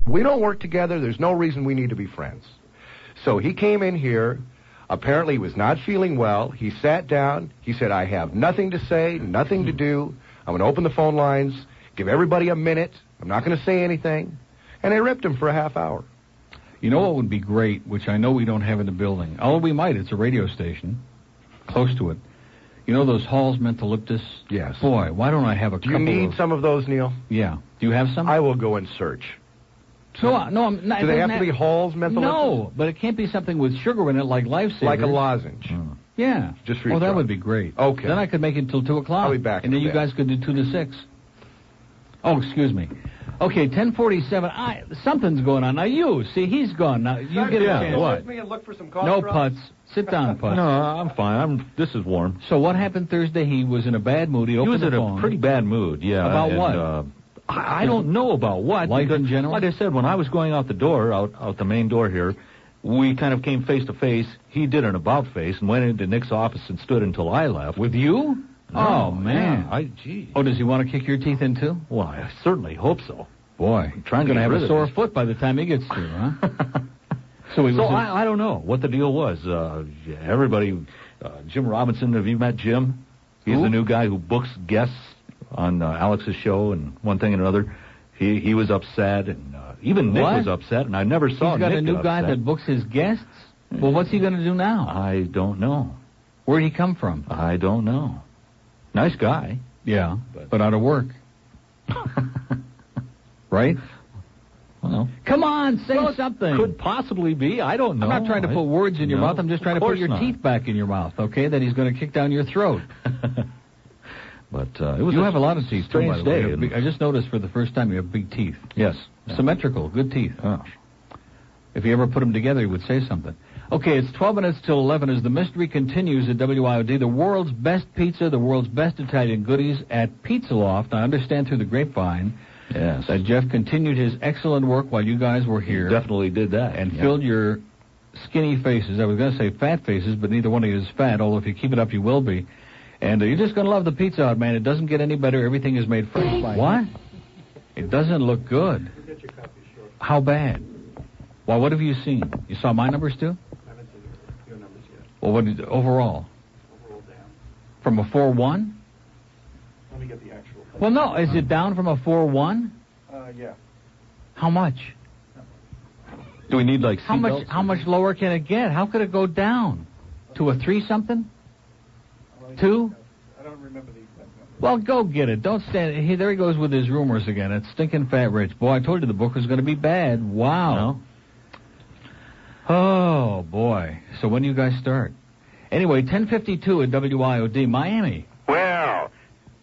We don't work together. There's no reason we need to be friends. So he came in here. Apparently he was not feeling well. He sat down. He said, I have nothing to say, nothing to do. I'm going to open the phone lines, give everybody a minute. I'm not going to say anything. And I ripped him for a half hour. You know what would be great, which I know we don't have in the building? Oh, we might. It's a radio station. Close to it. You know those Hall's Mentholyptus? Yes. Boy, why don't I have a couple of... Do you need some of those, Neil? Yeah. Do you have some? I will go and search. No, I'm not... Do they have to be Hall's Mentholyptus? No, but it can't be something with sugar in it like Lifesaver. Like a lozenge. Yeah. Just for your that throat. would be great. Okay. Then I could make it till 2 o'clock. I'll be back. And then you guys could do 2 to 6. Oh, excuse me. Okay, 10:47. Something's going on. Now you, see, he's gone. Now you get a chance. What? Me and look for some cough No drops? putts. Sit down, Putz. No, I'm fine. This is warm. So what happened Thursday? He was in a bad mood. He opened the phone. He was in a pretty bad mood, yeah. About what? I don't know about what. Life in general? Like I said, when I was going out the door, out the main door here, we kind of came face to face. He did an about face and went into Nick's office and stood until I left. With you? No, oh, man. Yeah, gee. Oh, does he want to kick your teeth in, too? Well, I certainly hope so. Boy, I'm trying to have get rid a of sore this. foot by the time he gets through, huh? So I don't know what the deal was. Everybody, Jim Robinson, have you met Jim? He's the new guy who books guests on Alex's show and one thing and another. He was upset, and even Nick was upset, and I never saw Nick He's got a new upset. guy that books his guests? Well, what's he going to do now? I don't know. Where'd he come from? I don't know. Nice guy. Yeah, but out of work. Right? Well, come on, say something. Could possibly be. I don't know. I'm not trying to put words in your mouth. I'm just trying to put your teeth back in your mouth, okay, that he's going to kick down your throat. But it was you have a lot of teeth, too, by the way. Day. I just noticed for the first time you have big teeth. Yes. Symmetrical, good teeth. Oh. If you ever put them together, you would say something. Okay, it's 12 minutes till 11 as the mystery continues at WIOD. The world's best pizza, the world's best Italian goodies at Pizza Loft. I understand through the grapevine that Jeff continued his excellent work while you guys were here. He definitely did that. And filled your skinny faces. I was going to say fat faces, but neither one of you is fat, although if you keep it up, you will be. And you're just going to love the Pizza Hut, man. It doesn't get any better. Everything is made fresh. What? It doesn't look good. How bad? Well, what have you seen? You saw my numbers, too? I haven't seen your numbers yet. Well, what did overall? Overall down. From a 4-1? Let me get the actual. Well, no. Is it down from a 4-1? Yeah. How much? Do we need, like, How much lower can it get? How could it go down? To a 3-something? 2? I don't remember the exact number. Well, go get it. Don't stand... There he goes with his rumors again. It's stinking fat rich. Boy, I told you the book was going to be bad. Wow. No? Oh, boy. So when do you guys start? Anyway, 10:52 at WIOD, Miami. Well,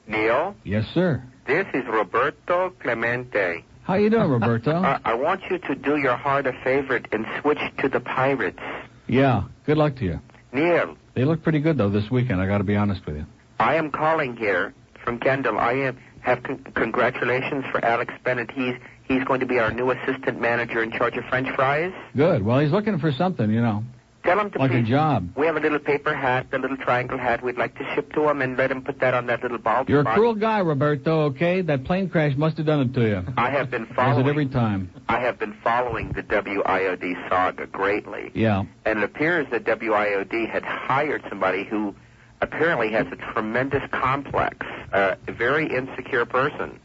Neil? Yes, sir. This is Roberto Clemente. How you doing, Roberto? I want you to do your heart a favor and switch to the Pirates. Yeah, good luck to you. Neil. They look pretty good, though, this weekend. I got to be honest with you. I am calling here from Kendall. I have congratulations for Alex Bennett. He's going to be our new assistant manager in charge of French fries. Good. Well, he's looking for something, you know. Tell him to like please, a job. We have a little paper hat, the little triangle hat we'd like to ship to him, and let him put that on that little ball. You're a cruel guy, Roberto, okay? That plane crash must have done it to you. I have been following... Does it every time. I have been following the WIOD saga greatly. Yeah. And it appears that WIOD had hired somebody who apparently has a tremendous complex, a very insecure person,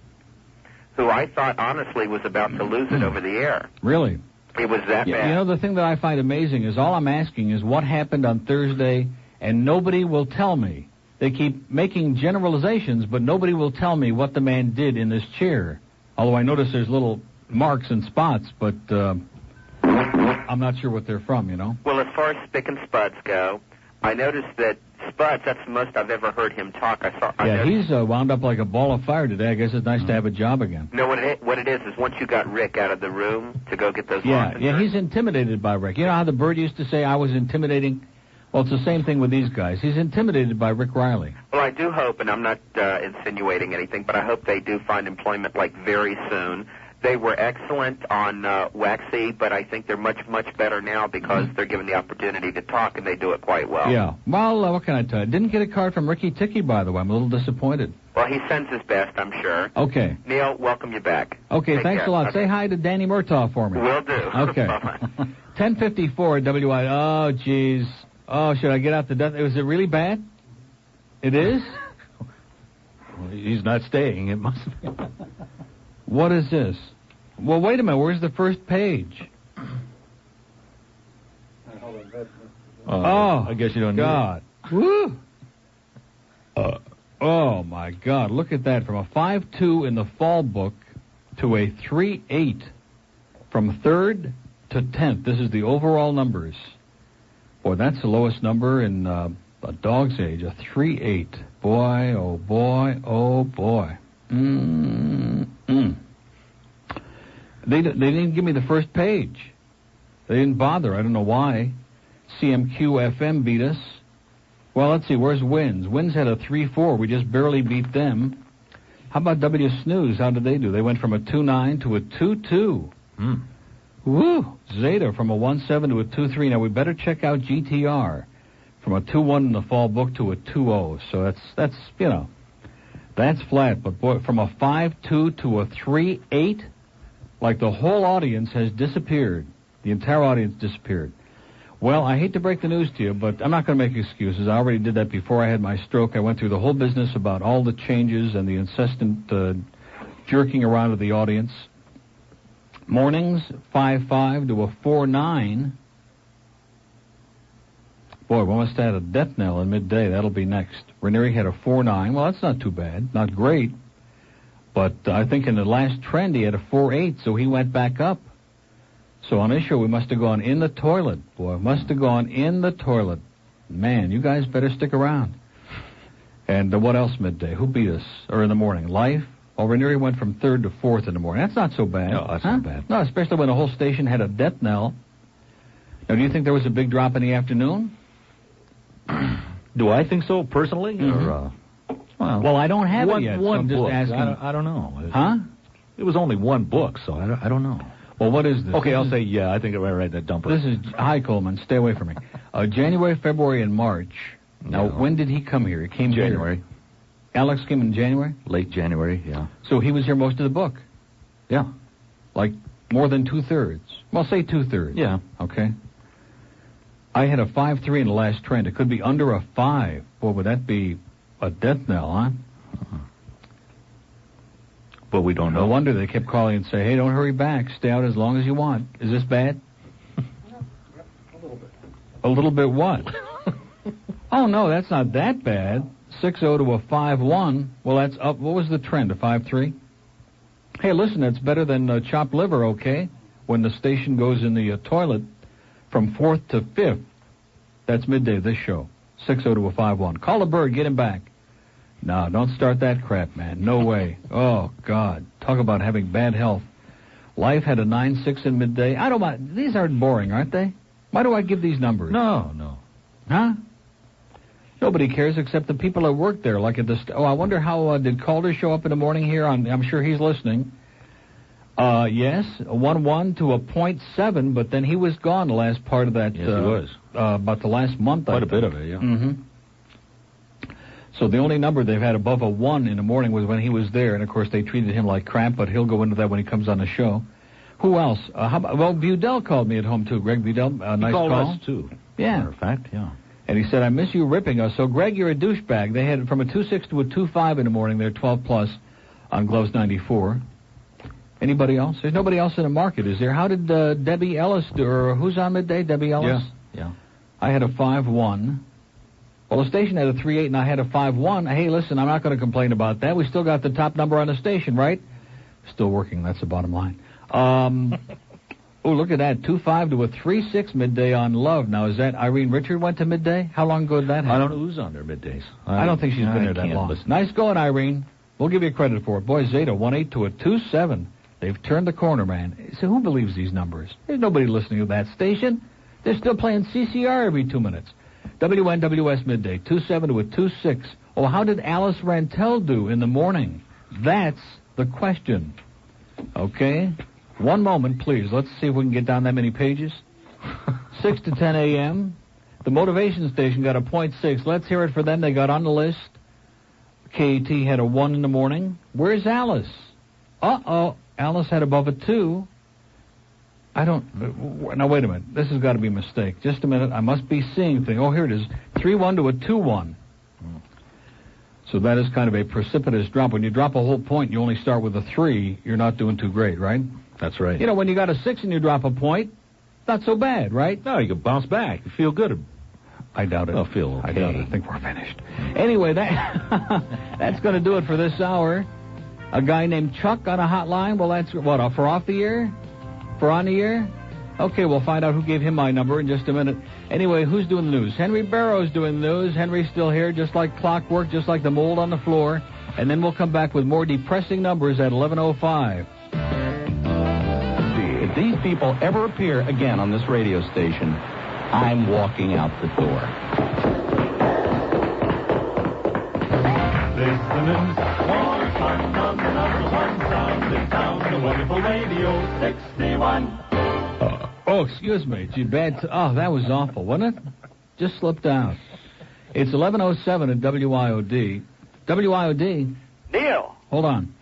who I thought honestly was about to lose it over the air. Really? It was that bad. You know, the thing that I find amazing is all I'm asking is what happened on Thursday, and nobody will tell me. They keep making generalizations, but nobody will tell me what the man did in this chair. Although I notice there's little marks and spots, but I'm not sure what they're from, you know. Well, as far as Rick and Spuds go, I noticed that Spuds, that's the most I've ever heard him talk. He's wound up like a ball of fire today. I guess it's nice to have a job again. No, what it is once you got Rick out of the room to go get those Yeah, he's intimidated by Rick. You know how the Bird used to say I was intimidating? Well, it's the same thing with these guys. He's intimidated by Rick Riley. Well, I do hope, and I'm not insinuating anything, but I hope they do find employment, like, very soon. They were excellent on Waxy, but I think they're much, much better now because they're given the opportunity to talk, and they do it quite well. Yeah. Well, what can I tell you? Didn't get a card from Ricky Ticky, by the way. I'm a little disappointed. Well, he sends his best, I'm sure. Okay. Neil, welcome you back. Okay, Take thanks care. a lot. Okay. Say hi to Danny Murtaugh for me. Will do. Okay. Bye-bye. 10:54 WIOD. Oh, jeez. Oh, should I get out the death? Was it really bad? It is? Well, he's not staying. It must be. What is this? Well, wait a minute. Where's the first page? Oh, I guess you don't God. Woo! Oh, my God. Look at that. From a 5.2 in the fall book to a 3.8 from 3rd to 10th. This is the overall numbers. Boy, that's the lowest number in a dog's age, a 3.8. Boy, oh, boy, oh, boy. They didn't give me the first page. They didn't bother. I don't know why. CMQ-FM beat us. Well, let's see. Where's Wins? Wins had a 3.4. We just barely beat them. How about W Snooze? How did they do? They went from a 2.9 to a 2.2. Woo! Zeta from a 1.7 to a 2.3. Now, we better check out GTR. From a 2.1 in the fall book to a 2.0. So that's you know, that's flat. But, boy, from a 5.2 to a 3.8, like the whole audience has disappeared. The entire audience disappeared. Well, I hate to break the news to you, but I'm not going to make excuses. I already did that before I had my stroke. I went through the whole business about all the changes and the incessant jerking around of the audience. Mornings, 5.5 to a 4.9. Boy, we must have had a death knell in midday. That'll be next. Ranieri had a 4.9. Well, that's not too bad. Not great. But I think in the last trend he had a 4.8, so he went back up. So on this show, we must have gone in the toilet. Boy, must have gone in the toilet. Man, you guys better stick around. And what else midday? Who beat us? Or in the morning? Life? Oh, Ranieri went from 3rd to 4th in the morning. That's not so bad. No, that's not bad. No, especially when the whole station had a death knell. Now, do you think there was a big drop in the afternoon? Do I think so, personally? Or, well, I don't have one, it yet, one so I'm just book. asking. I don't know. Huh? It was only one book, so I don't know. Well, what is this? Okay, I'll say yeah. I think I read that dumper. This is... Hi, Coleman. Stay away from me. January, February, and March. Now, when did he come here? He came January. Here. Alex came in January? Late January, yeah. So he was here most of the book? Yeah. Like more than 2/3? Well, say 2/3. Yeah. Okay. I had a 5.3 in the last trend. It could be under a 5. Boy, would that be a death knell, huh? But we don't know. No wonder they kept calling and say, hey, don't hurry back. Stay out as long as you want. Is this bad? A little bit. A little bit what? Oh, no, that's not that bad. 6.0 to a 5.1. Well, that's up. What was the trend, a 5.3? Hey, listen, that's better than chopped liver, okay? When the station goes in the toilet from 4th to 5th. That's midday, this show. 6.0 to a 5.1. Call a bird, get him back. No, don't start that crap, man. No way. Oh, God. Talk about having bad health. Life had a 9.6 in midday. I don't mind. These aren't boring, aren't they? Why do I give these numbers? No. Huh? Nobody cares except the people that work there, like at the... I wonder how... did Calder show up in the morning here? I'm sure he's listening. Yes, a 1.1 to a 0.7, but then he was gone the last part of that... Yes, he was. About the last month, Quite a bit of it, yeah. Mm-hmm. So the only number they've had above a 1 in the morning was when he was there, and of course they treated him like crap, but he'll go into that when he comes on the show. Who else? Budell called me at home, too. Greg Budell, nice call. He call. called us, too. Yeah. Matter of fact, yeah. And he said, I miss you ripping us. So, Greg, you're a douchebag. They had from a 2.6 to a 2.5 in the morning. They're 12 plus on Gloves 94. Anybody else? There's nobody else in the market, is there? How did Debbie Ellis do? Or who's on midday? Debbie Ellis? Yeah. I had a 5.1. Well, the station had a 3.8, and I had a 5.1. Hey, listen, I'm not going to complain about that. We still got the top number on the station, right? Still working. That's the bottom line. Oh, look at that. 2.5 to a 3.6 midday on Love. Now, is that Irene Richard went to midday? How long ago did that happen? I don't know who's on there middays. I don't think she's been there that long. Listen. Nice going, Irene. We'll give you credit for it. Boy, Zeta, 1.8 to a 2.7. They've turned the corner, man. So who believes these numbers? There's nobody listening to that station. They're still playing CCR every 2 minutes. WNWS midday, 2.7 to a 2.6. Oh, how did Alice Rantel do in the morning? That's the question. Okay? One moment, please. Let's see if we can get down that many pages. 6 to 10 a.m. The motivation station got a 0.6. Let's hear it for them. They got on the list. KAT had a 1 in the morning. Where's Alice? Uh-oh. Alice had above a 2. Now, wait a minute. This has got to be a mistake. Just a minute. I must be seeing things. Oh, here it is. 3-1 to a 2-1. So that is kind of a precipitous drop. When you drop a whole point, you only start with a 3. You're not doing too great, right? That's right. You know, when you got a 6 and you drop a point, not so bad, right? No, you can bounce back. You feel good. I doubt it. I'll feel okay. I doubt it. I think we're finished. Anyway, that's going to do it for this hour. A guy named Chuck on a hotline. Well, that's what, for off the air? For on the air? Okay, we'll find out who gave him my number in just a minute. Anyway, who's doing the news? Henry Barrow's doing the news. Henry's still here, just like clockwork, just like the mold on the floor. And then we'll come back with more depressing numbers at 11:05. If these people ever appear again on this radio station, I'm walking out the door. Listening all time on the number one sound in town, the wonderful radio 61. Excuse me. Gee, that was awful, wasn't it? Just slipped out. It's 11:07 at WIOD. WIOD. Neil. Hold on.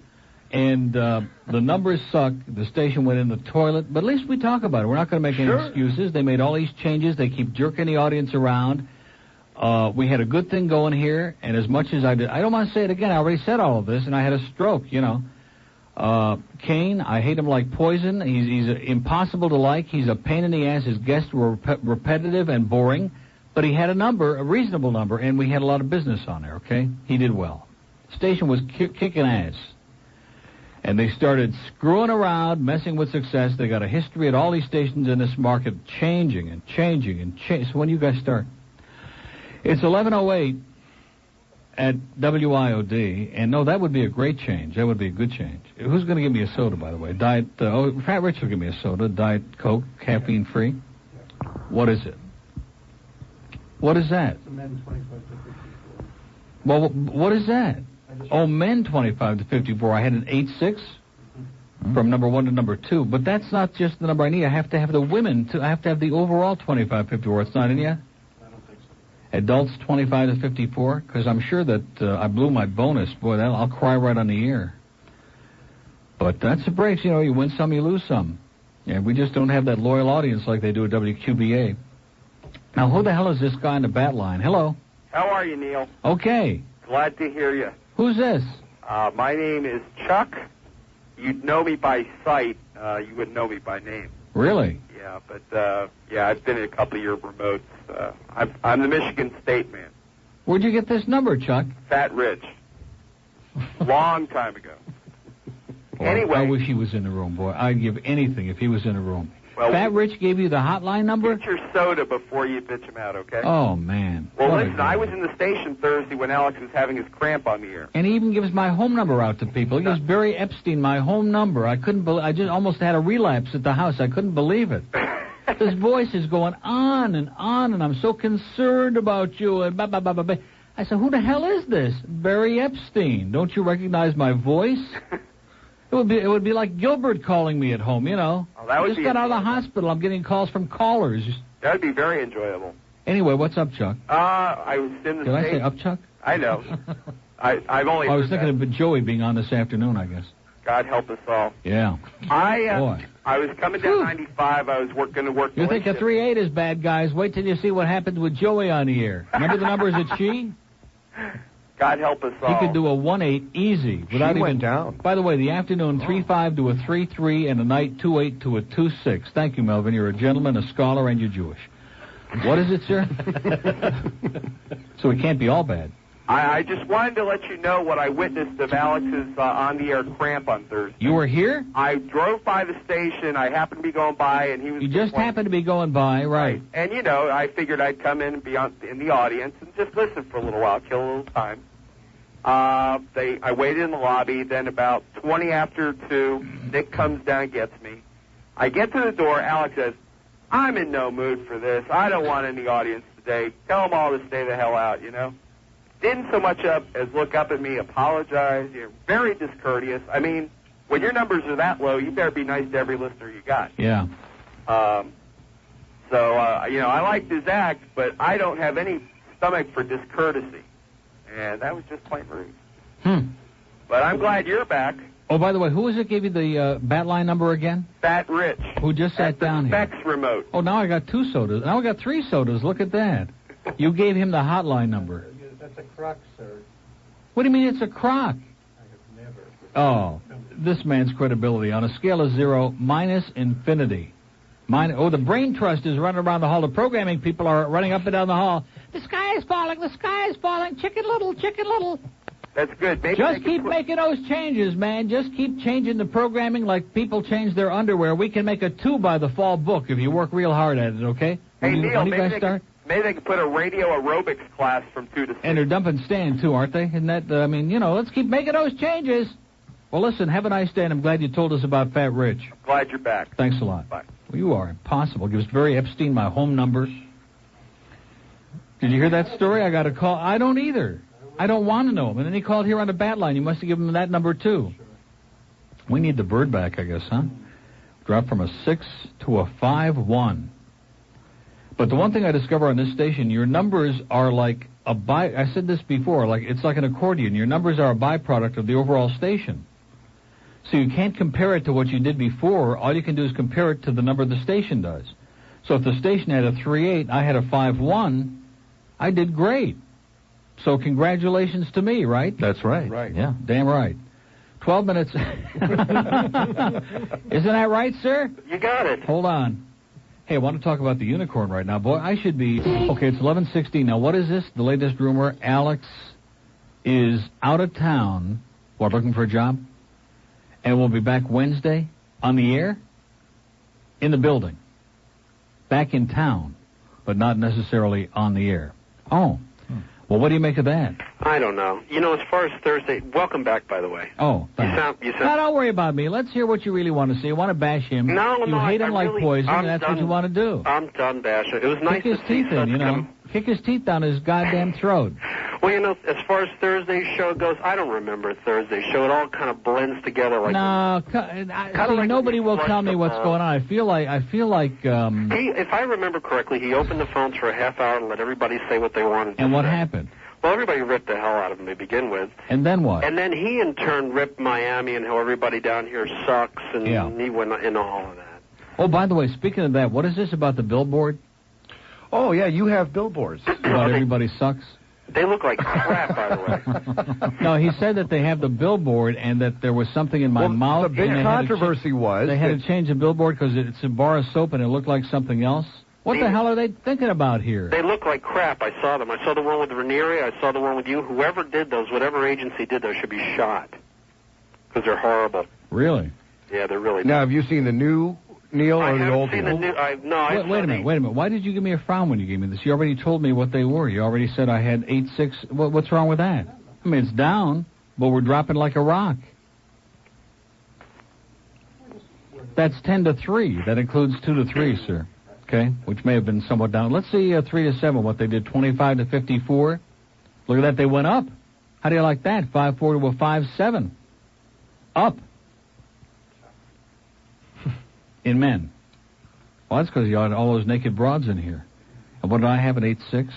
And the numbers suck. The station went in the toilet. But at least we talk about it. We're not going to make any excuses. They made all these changes. They keep jerking the audience around. We had a good thing going here. And as much as I don't want to say it again. I already said all of this, and I had a stroke, you know. Kane, I hate him like poison. He's impossible to like. He's a pain in the ass. His guests were repetitive and boring. But he had a reasonable number, and we had a lot of business on there, okay? He did well. The station was kicking ass. And they started screwing around, messing with success. They got a history at all these stations in this market, changing and changing and changing. So when do you guys start? It's 11:08 at WIOD, and no, that would be a great change. That would be a good change. Who's going to give me a soda, by the way? Diet, Fat Rich will give me a soda. Diet Coke, caffeine-free. What is it? What is that? It's a men 25 to 54. Well, what is that? Oh, men 25 to 54. I had an 8-6 from number 1 to number 2. But that's not just the number I need. I have to have the women, I have to have the overall 25-54. It's not in yet? I don't think so. Adults 25 to 54? Because I'm sure that I blew my bonus. Boy, I'll cry right on the air. But that's the breaks. You know, you win some, you lose some. Yeah, we just don't have that loyal audience like they do at WQBA. Now, who the hell is this guy on the bat line? Hello? How are you, Neil? Okay. Glad to hear you. Who's this? My name is Chuck. You'd know me by sight. You wouldn't know me by name. Really? Yeah, but, I've been in a couple of your remotes. I'm the Michigan State man. Where'd you get this number, Chuck? Fat Rich. Long time ago. Boy, Anyway. I wish he was in the room, boy. I'd give anything if he was in the room. Well, Fat Rich gave you the hotline number? Get your soda before you bitch him out, okay? Oh, man. Well, What a listen, guy. I was in the station Thursday when Alex was having his cramp on the air. And he even gives my home number out to people. He gives Barry Epstein my home number. I just almost had a relapse at the house. I couldn't believe it. His voice is going on, and I'm so concerned about you, and blah, blah, blah, blah, blah. I said, who the hell is this? Barry Epstein. Don't you recognize my voice? It would be like Gilbert calling me at home, you know. Oh, that would I just be got out of the hospital. I'm getting calls from callers. That would be very enjoyable. Anyway, what's up, Chuck? I was in the Did I station. say up, Chuck? I know. I've only. I was heard thinking that. of Joey being on this afternoon, I guess. God help us all. Yeah. Boy. I was coming down 95. I was going to work. You think a 3-8 is bad, guys? Wait till you see what happens with Joey on the air. Remember the numbers at She? God help us all. He could do a 1-8 easy without even. Went down. By the way, the afternoon 3-5 to a 3-3, and the night 2-8 to a 2-6. Thank you, Melvin. You're a gentleman, a scholar, and you're Jewish. What is it, sir? So it can't be all bad. I just wanted to let you know what I witnessed of Alex's on-the-air cramp on Thursday. You were here? I drove by the station. I happened to be going by, and he was. You just happened to be going by, right? And, you know, I figured I'd come in and be in the audience and just listen for a little while, kill a little time. I waited in the lobby. Then about 20 after 2, Nick comes down and gets me. I get to the door. Alex says, I'm in no mood for this. I don't want any audience today. Tell them all to stay the hell out, you know. Didn't so much as look up at me, apologize. You're very discourteous. I mean, when your numbers are that low, you better be nice to every listener you got. Yeah. You know, I liked his act, but I don't have any stomach for discourtesy. And that was just plain rude. But I'm glad you're back. Oh, by the way, who was it gave you the bat line number again? Fat Rich. Who just sat down here? Specs remote. Oh, now I got 2 sodas. Now I got 3 sodas. Look at that. You gave him the hotline number. That's a crock, sir. What do you mean it's a crock? I have never. Oh, this man's credibility on a scale of 0 minus infinity. The brain trust is running around the hall. The programming people are running up and down the hall. The sky is falling. The sky is falling. Chicken Little, Chicken Little. That's good. Maybe Just keep making those changes, man. Just keep changing the programming like people change their underwear. We can make a 2 by the fall book if you work real hard at it, okay? Hey, Neil, when you guys start? Maybe they could put a radio aerobics class from 2 to 6. And they're dumping Stan, too, aren't they? Isn't that, let's keep making those changes. Well, listen, have a nice day, and I'm glad you told us about Fat Rich. Glad you're back. Thanks a lot. Bye. Well, you are impossible. Gives Barry Epstein my home numbers. Did you hear that story? I got a call. I don't either. I don't want to know him. And then he called here on the bat line. You must have given him that number, too. We need the bird back, I guess, huh? Drop from a 6 to a 5-1. But the one thing I discover on this station, your numbers are like I said this before, it's like an accordion. Your numbers are a byproduct of the overall station. So you can't compare it to what you did before. All you can do is compare it to the number the station does. So if the station had a 3-8, I had a 5-1, I did great. So congratulations to me, right? That's right. Right. Yeah, damn right. 12 minutes. Isn't that right, sir? You got it. Hold on. Hey, I want to talk about the unicorn right now. Boy, I should be... Okay, it's 11:16. Now, what is this? The latest rumor, Alex is out of town while looking for a job, and will be back Wednesday on the air, in the building, back in town, but not necessarily on the air. Oh. Well, what do you make of that? I don't know. As far as Thursday, welcome back, by the way. Oh, thanks. You sound... No, don't worry about me. Let's hear what you really want to see. You want to bash him. No, you hate him like really, poison, and and that's done, what you want to do. I'm done bashing. It was nice Kick his to see teeth in, Kick his teeth down his goddamn throat. Well, as far as Thursday's show goes, I don't remember Thursday's show. It all kind of blends together like... No, nobody will tell me what's going on. I feel like... If I remember correctly, he opened the phones for a half hour and let everybody say what they wanted to And what say. happened? Well, everybody ripped the hell out of him to begin with. And then what? And then he, in turn, ripped Miami and how everybody down here sucks, and he went into all of that. Oh, by the way, speaking of that, what is this about the billboard? Oh, yeah, you have billboards. About everybody sucks? They look like crap, by the way. No, he said that they have the billboard and that there was something in my mouth. The big controversy was... They had to change the billboard because it's a bar of soap and it looked like something else. What the hell are they thinking about here? They look like crap. I saw them. I saw the one with Ranieri. I saw the one with you. Whoever did those, whatever agency did those, should be shot. Because they're horrible. Really? Yeah, they're really... Now, have you seen the new Neil or the old Neil? Wait a minute. Why did you give me a frown when you gave me this? You already told me what they were. You already said I had 8-6. What's wrong with that? I mean, it's down, but we're dropping like a rock. That's 10-3. That includes 2-3, sir. Okay, which may have been somewhat down. Let's see 3-7, what they did, 25-54. Look at that, they went up. How do you like that? 5-4 to a 5-7. Up. In men. Well, that's because you had all those naked broads in here. And what did I have at 8-6?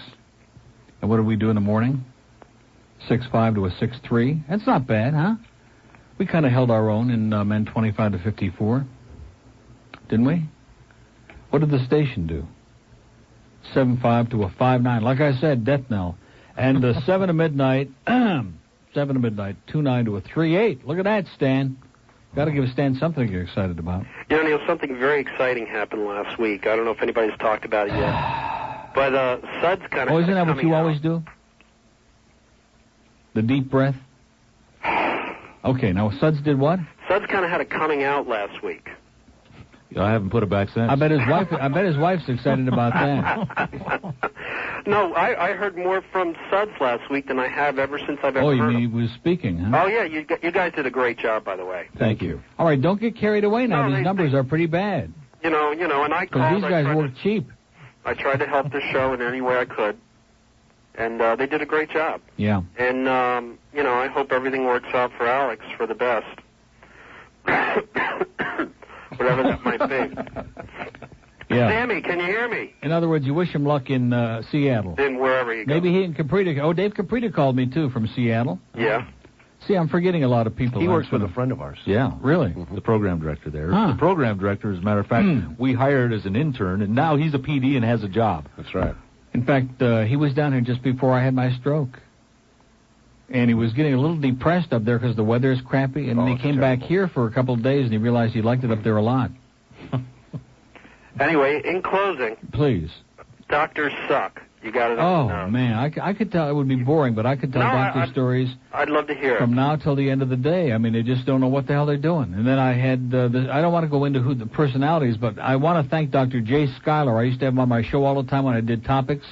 And what did we do in the morning? 6-5 to a 6-3. That's not bad, huh? We kind of held our own in men 25-54. Didn't we? What did the station do? 7-5 to a 5-9. Like I said, death knell. And 7 to midnight, 7 to midnight, 2-9 to a 3-8. Look at that, Stan. Got to give Stan something to get excited about. Neil, something very exciting happened last week. I don't know if anybody's talked about it yet. But Suds kind of... Oh, isn't that what you always do? The deep breath? Okay, now Suds did what? Suds kind of had a coming out last week. I haven't put it back since. I bet his wife's excited about that. No, I heard more from Suds last week than I have ever since I've ever heard. Oh, you mean he was speaking, huh? Oh, yeah, you guys did a great job, by the way. Thank you. All right, don't get carried away now. These numbers are pretty bad. And I called... Because these guys work cheap. I tried to help the show in any way I could, and they did a great job. Yeah. And, I hope everything works out for Alex for the best. Whatever that might be. Yeah. Sammy, can you hear me? In other words, you wish him luck in Seattle. In wherever you go. Maybe he and Caprita... Oh, Dave Caprita called me, too, from Seattle. Yeah. See, I'm forgetting a lot of people. He works with a friend of ours. Yeah. Really? The program director there. Huh. The program director, as a matter of fact, we hired as an intern, and now he's a PD and has a job. That's right. In fact, he was down here just before I had my stroke. And he was getting a little depressed up there because the weather is crappy. And then he came back here for a couple of days, and he realized he liked it up there a lot. Anyway, in closing, Please. doctors suck. You got it. Oh, man, I could tell it would be boring, but I could tell doctor stories I'd love to hear from it. now till the end of the day. I mean, they just don't know what the hell they're doing. And then I had, I don't want to go into who the personalities, but I want to thank Dr. Jay Schuyler. I used to have him on my show all the time when I did topics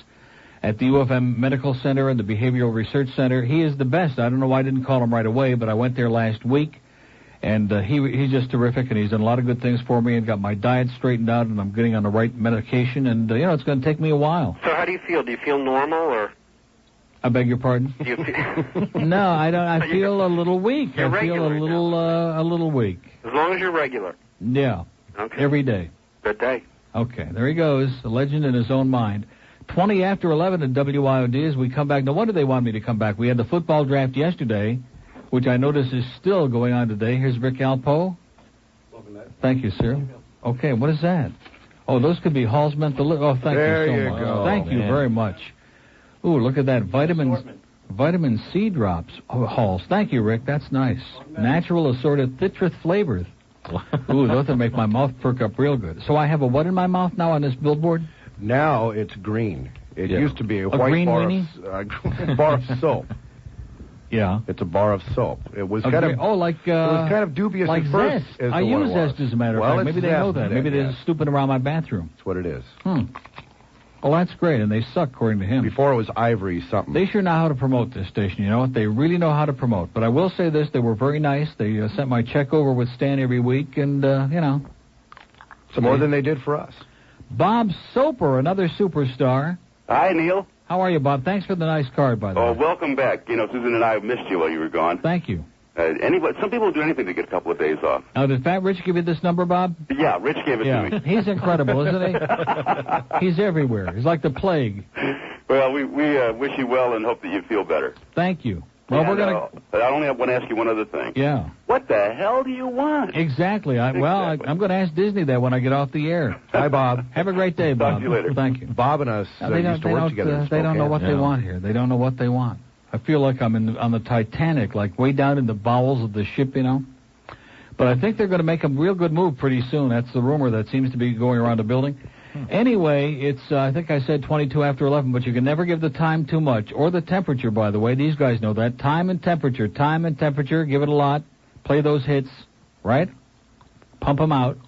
at the UFM Medical Center and the Behavioral Research Center. He is the best. I don't know why I didn't call him right away, but I went there last week. And he's just terrific, and he's done a lot of good things for me and got my diet straightened out, and I'm getting on the right medication, and, it's going to take me a while. So how do you feel? Do you feel normal, or? I beg your pardon? Do you feel... No, I don't. I feel a little weak. You're I feel regular a little weak. As long as you're regular. Yeah. Okay. Every day. Good day. Okay, there he goes, a legend in his own mind. 20 after 11 at WIOD as we come back. No wonder they want me to come back. We had the football draft yesterday, which I notice is still going on today. Here's Rick Alpo. Thank you, sir. Okay, what is that? Oh, those could be Hall's Mental... Oh, thank There you so you much. go. Thank you very much. Ooh, look at that. Vitamin C drops. Oh, Halls. Thank you, Rick. That's nice. Natural assorted citrus flavors. Ooh, those will make my mouth perk up real good. So I have a what in my mouth now on this billboard? Now it's green. It used to be a white green bar weenie? bar of soap. Yeah. It's a bar of soap. It was It was kind of dubious like at first. Zest. As to I what use it was. Zest, as a matter of Well, fact. Maybe it's they know Zest that. then, Maybe they're yes. snooping around my bathroom. That's what it is. Well, that's great, and they suck, according to him. Before it was Ivory something. They sure know how to promote this station, you know what? They really know how to promote. But I will say this, they were very nice. They sent my check over with Stan every week, and, It's more than they did for us. Bob Soper, another superstar. Hi, Neil. How are you, Bob? Thanks for the nice card, by the way. Oh, welcome back. Susan and I missed you while you were gone. Thank you. Some people do anything to get a couple of days off. Now, did Fat Rich give you this number, Bob? Yeah, Rich gave it to me. He's incredible, isn't he? He's everywhere. He's like the plague. Well, we wish you well and hope that you feel better. Thank you. Well, we're going to... I only want to ask you one other thing. Yeah. What the hell do you want? Exactly. I'm going to ask Disney that when I get off the air. Hi, Bob. Have a great day, Bob. Talk to you later. Thank you. Bob and us used to work together. They don't know what they want here. They don't know what they want. I feel like I'm on the Titanic, like way down in the bowels of the ship, But I think they're going to make a real good move pretty soon. That's the rumor that seems to be going around the building. Anyway, it's, I think I said 22 after 11, but you can never give the time too much. Or the temperature, by the way. These guys know that. Time and temperature. Give it a lot. Play those hits, right? Pump them out.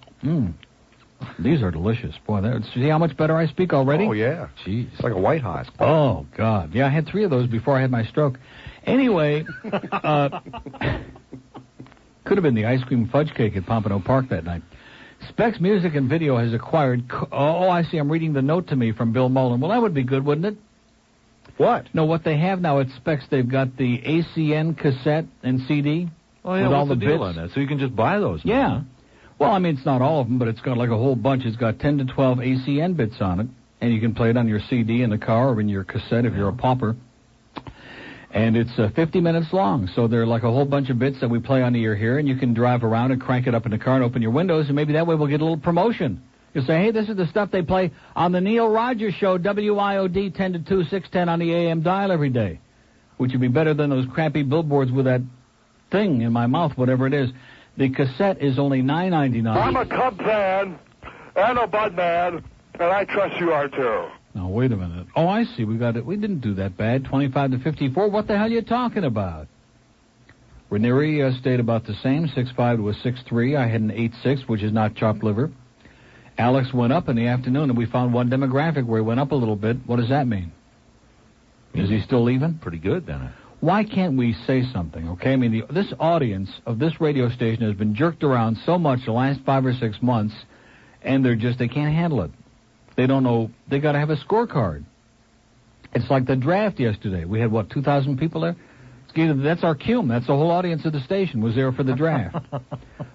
These are delicious. Boy, see how much better I speak already? Oh, yeah. Jeez. It's like a white hot. Oh, God. Yeah, I had 3 of those before I had my stroke. Anyway, could have been the ice cream fudge cake at Pompano Park that night. Specs Music and Video has acquired... Oh, I see. I'm reading the note to me from Bill Mullen. Well, that would be good, wouldn't it? What? No, what they have now at Specs, they've got the ACN cassette and CD. Oh, yeah, with all what's the the deal bits. on that? So you can just buy those now. Yeah. Well, I mean, it's not all of them, but it's got like a whole bunch. It's got 10 to 12 ACN bits on it, and you can play it on your CD in the car or in your cassette if you're a pauper. And it's 50 minutes long, so they're like a whole bunch of bits that we play on the air here, and you can drive around and crank it up in the car and open your windows, and maybe that way we'll get a little promotion. You'll say, hey, this is the stuff they play on the Neil Rogers Show, WIOD 10 to 2, 610 on the AM dial every day, which would be better than those crappy billboards with that thing in my mouth, whatever it is. The cassette is only $9.99. I'm a Cub fan and a Bud man, and I trust you are too. Now, wait a minute. Oh, I see. We got it. We didn't do that bad. 25 to 54. What the hell are you talking about? Ranieri stayed about the same, 6'5 to a 6'3. I had an 8'6, which is not chopped liver. Alex went up in the afternoon, and we found one demographic where he went up a little bit. What does that mean? Is he still leaving? Pretty good, then. Why can't we say something, okay? I mean, this audience of this radio station has been jerked around so much the last 5 or 6 months, and they can't handle it. They don't know. They got to have a scorecard. It's like the draft yesterday. We had, 2,000 people there? That's our cume. That's the whole audience of the station was there for the draft.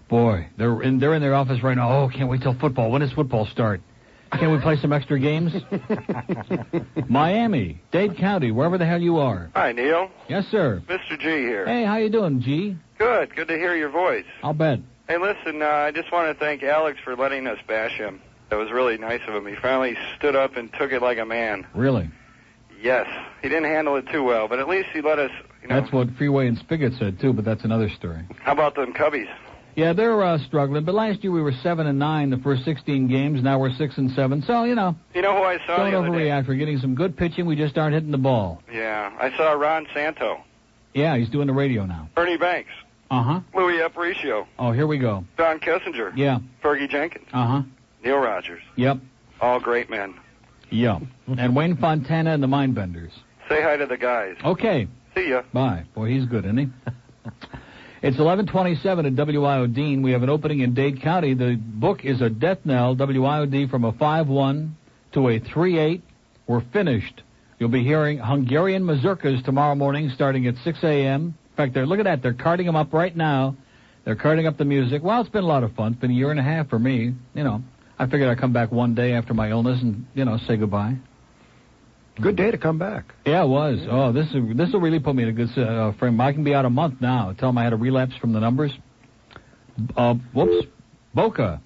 Boy, they're in their office right now. Oh, can't wait till football. When does football start? Can we play some extra games? Miami, Dade County, wherever the hell you are. Hi, Neil. Yes, sir. Mr. G here. Hey, how you doing, G? Good. Good to hear your voice. I'll bet. Hey, listen, I just want to thank Alex for letting us bash him. That was really nice of him. He finally stood up and took it like a man. Really? Yes. He didn't handle it too well, but at least he let us, That's what Freeway and Spigot said, too, but that's another story. How about them Cubbies? Yeah, they're struggling, but last year we were 7-9 the first 16 games. Now we're 6-7. So, You know who I saw don't the other day? overreact. We're getting some good pitching. We just aren't hitting the ball. Yeah, I saw Ron Santo. Yeah, he's doing the radio now. Ernie Banks. Uh-huh. Louis Aparicio. Oh, here we go. Don Kissinger. Yeah. Fergie Jenkins. Uh-huh. Neil Rogers. Yep. All great men. Yeah. And Wayne Fontana and the Mindbenders. Say hi to the guys. Okay. See ya. Bye. Boy, he's good, isn't he? It's 11:27 at WIOD. We have an opening in Dade County. The book is a death knell, WIOD, from a 5-1 to a 3-8. We're finished. You'll be hearing Hungarian mazurkas tomorrow morning starting at 6 a.m. In fact, look at that. They're carting them up right now. They're carting up the music. Well, it's been a lot of fun. It's been a year and a half for me. I figured I'd come back one day after my illness and, say goodbye. Good day to come back. Yeah, it was. Yeah. Oh, this will really put me in a good frame. I can be out a month now. Tell them I had a relapse from the numbers. Whoops. Boca.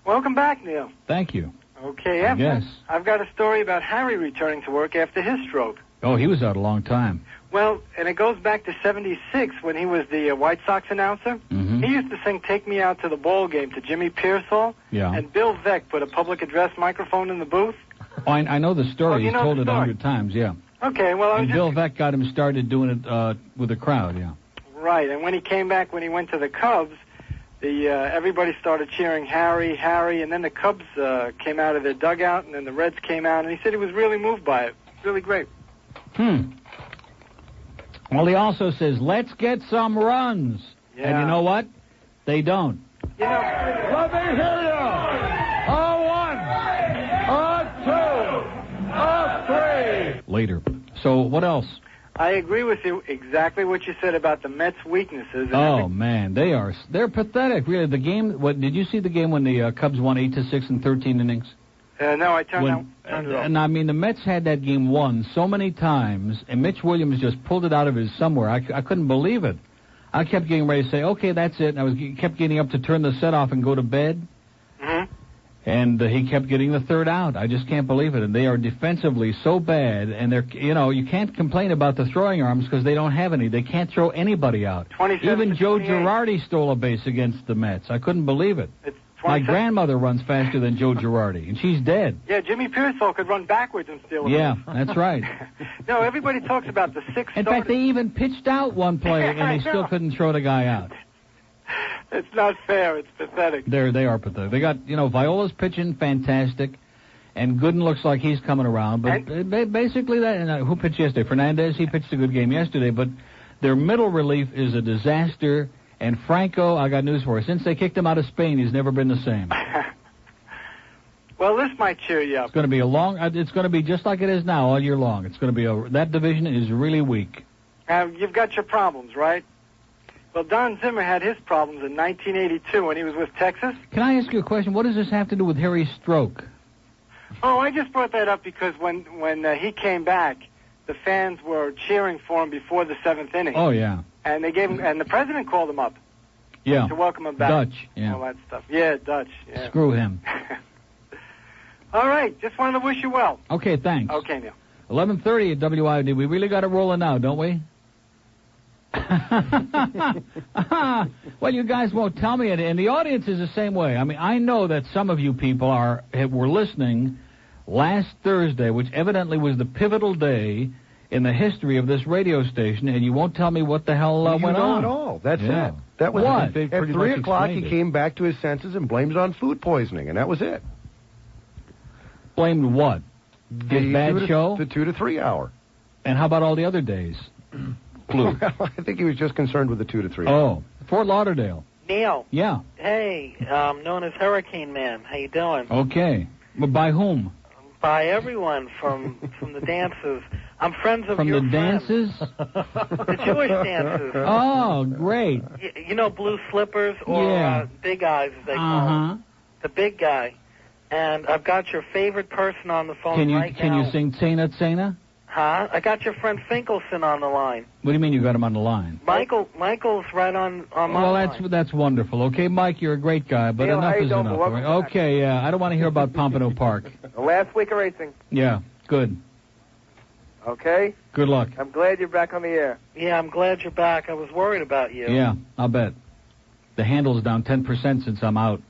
Welcome back, Neil. Thank you. Okay, yes. I've got a story about Harry returning to work after his stroke. Oh, he was out a long time. Well, and it goes back to '76 when he was the White Sox announcer. Mm-hmm. He used to sing "Take Me Out to the Ball Game" to Jimmy Pearsall. Yeah. And Bill Veeck put a public address microphone in the booth. Oh, I know the story. He's told it 100 times, yeah. Okay, well, Bill Veeck got him started doing it with the crowd, yeah. Right, and when he came back, when he went to the Cubs, everybody started cheering Harry, Harry, and then the Cubs came out of their dugout, and then the Reds came out, and he said he was really moved by it. Really great. Well, he also says, let's get some runs. Yeah. And you know what? They don't. Let me hear you. A 1, a 2, a 3. Later. So what else? I agree with you exactly what you said about the Mets' weaknesses. Oh man, they're pathetic. Really, the game. What did you see the game when the Cubs won 8-6 in 13 innings? No, I turned it off. And I mean, the Mets had that game won so many times, and Mitch Williams just pulled it out of his somewhere. I couldn't believe it. I kept getting ready to say, okay, that's it. And I kept getting up to turn the set off and go to bed. Mm-hmm. And he kept getting the third out. I just can't believe it. And they are defensively so bad. And they're, you can't complain about the throwing arms because they don't have any. They can't throw anybody out. Even Joe Girardi stole a base against the Mets. I couldn't believe it. My grandmother runs faster than Joe Girardi, and she's dead. Yeah, Jimmy Pearsall could run backwards and steal a Yeah, base. that's right. No, everybody talks about the six. In fact, they even pitched out one player, and they still couldn't throw the guy out. It's not fair. It's pathetic. They are pathetic. They got, Viola's pitching fantastic, and Gooden looks like he's coming around. But basically, who pitched yesterday? Fernandez, he pitched a good game yesterday, but their middle relief is a disaster. And Franco, I got news for you. Since they kicked him out of Spain, he's never been the same. Well, this might cheer you up. It's going to be it's going to be just like it is now all year long. It's going to be that division is really weak. You've got your problems, right? Well, Don Zimmer had his problems in 1982 when he was with Texas. Can I ask you a question? What does this have to do with Harry's stroke? Oh, I just brought that up because when he came back, the fans were cheering for him before the seventh inning. Oh, yeah. And they gave him, and the president called him up. Yeah. To welcome him back. Dutch, yeah. All that stuff. Yeah, Dutch. Yeah. Screw him. All right. Just wanted to wish you well. Okay, thanks. Okay, Neil. 11:30 at WIOD. We really got it rolling now, don't we? Well, you guys won't tell me it, and the audience is the same way. I mean, I know that some of you people were listening last Thursday, which evidently was the pivotal day in the history of this radio station, and you won't tell me what the hell went on. At all. That's it. That was what? At 3 o'clock, he came back to his senses and blamed it on food poisoning, and that was it. Blamed what? His bad show? The 2 to 3 hour. And how about all the other days? Flu. Well, I think he was just concerned with the 2 to 3 hour. Oh, Fort Lauderdale. Neil. Yeah. Hey, known as Hurricane Man. How you doing? Okay. But by whom? By everyone from the dances. I'm friends of from your the friends. dances? The Jewish dances. Oh, great. You know Blue Slippers or Big Eyes, as they call him. The big guy. and I've got your favorite person on the phone Can right now. you sing Tsena Tsena? Huh? I got your friend Finkelson on the line. What do you mean you got him on the line? Michael's right on my Well, line. that's wonderful. Okay, Mike, you're a great guy, but Neil, enough how you is doing? enough. Welcome all right? Okay, I don't want to hear about Pompano Park. The last week of racing. Yeah, good. Okay? Good luck. I'm glad you're back on the air. Yeah, I'm glad you're back. I was worried about you. Yeah, I'll bet. The handle's down 10% since I'm out.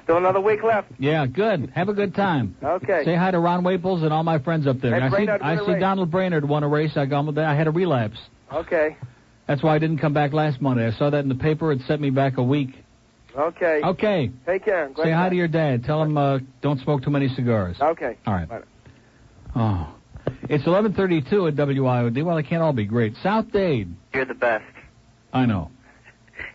Still another week left. Yeah, good. Have a good time. Okay. Say hi to Ron Waples and all my friends up there. And I see Donald Brainerd won a race. I had a relapse. Okay. That's why I didn't come back last Monday. I saw that in the paper. It set me back a week. Okay. Okay. Take care. I'm glad Say you're hi back. to your dad. Tell him don't smoke too many cigars. Okay. All right. Bye. Oh. It's 11:32 at WIOD. Well, it can't all be great. South Dade. You're the best. I know.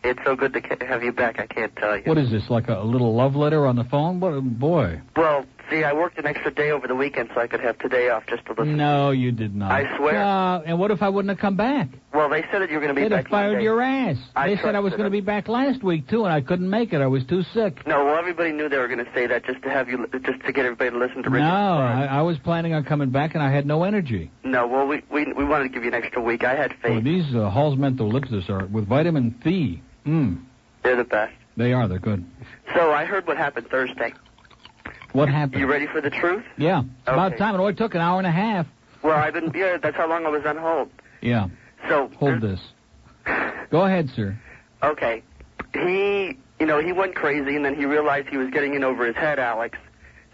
It's so good to have you back, I can't tell you. What is this, like a little love letter on the phone? What, boy. Well, see, I worked an extra day over the weekend so I could have today off just to listen. No, you did not. I swear. And what if I wouldn't have come back? Well, they said that you were going to be They'd back have fired Monday. your ass. They said I was trusted going to be back last week, too, and I couldn't make it. I was too sick. No, well, everybody knew they were going to say that just to have you, just to get everybody to listen to Rick. No, I was planning on coming back, and I had no energy. No, well, we wanted to give you an extra week. I had faith. Oh, these Hall's Menthol Lipsis are with vitamin C. They're the best. They are. They're good. So I heard what happened Thursday. What happened? You ready for the truth? Yeah. It's about time. It only took an hour and a half. Well, that's how long I was on hold. Yeah. So hold this. Go ahead, sir. Okay. He went crazy, and then he realized he was getting in over his head, Alex.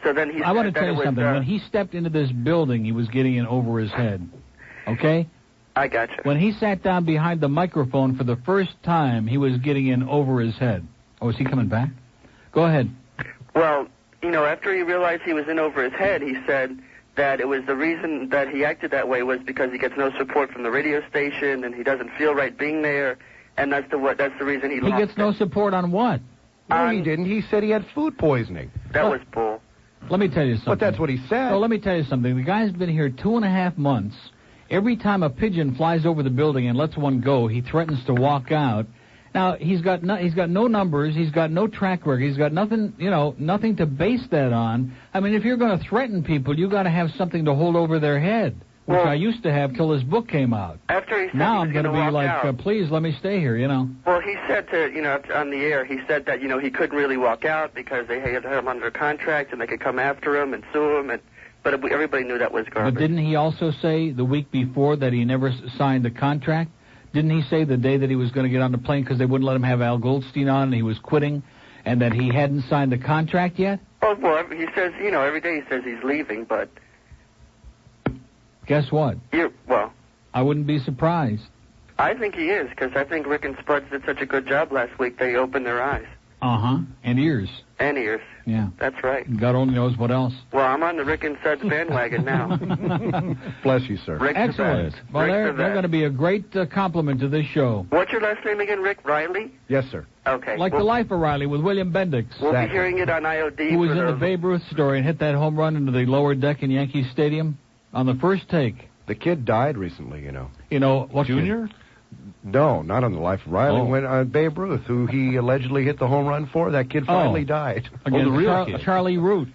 So then he I want to tell you something. When he stepped into this building, he was getting in over his head. Okay? I got you. When he sat down behind the microphone for the first time, he was getting in over his head. Oh, is he coming back? Go ahead. Well, after he realized he was in over his head, he said that it was the reason that he acted that way was because he gets no support from the radio station, and he doesn't feel right being there, and that's the reason he lost. He gets no support on what? No, he didn't. He said he had food poisoning. That was bull. Let me tell you something. But that's what he said. So let me tell you something. The guy's been here 2.5 months. Every time a pigeon flies over the building and lets one go, he threatens to walk out. Now, he's got no numbers, he's got no track record, he's got nothing, nothing to base that on. I mean, if you're going to threaten people, you got to have something to hold over their head, which I used to have till his book came out. After he said now he was I'm going to be walk like, out. please let me stay here, Well, he said on the air, he said that, he couldn't really walk out because they had him under contract and they could come after him and sue him, but everybody knew that was garbage. But didn't he also say the week before that he never signed the contract? Didn't he say the day that he was going to get on the plane because they wouldn't let him have Al Goldstein on and he was quitting, and that he hadn't signed the contract yet? Oh, well, he says, every day he says he's leaving, but... Guess what? Well... I wouldn't be surprised. I think he is, because I think Rick and Spud did such a good job last week, they opened their eyes. Uh-huh. And ears. And ears. Yeah. That's right. God only knows what else. Well, I'm on the Rick and Suds bandwagon now. Bless you, sir. Rick's excellent. The best. Well, Rick's they're going to be a great compliment to this show. What's your last name again, Rick? Riley? Yes, sir. Okay. Like The Life of Riley with William Bendix. We'll be hearing it on IOD. Who was in the Babe Ruth story and hit that home run into the lower deck in Yankee Stadium on the first take. The kid died recently, What Junior? No, not on the Life of Riley. Oh. When Babe Ruth, who he allegedly hit the home run for, that kid finally died. Again, the real kid. Charlie Root.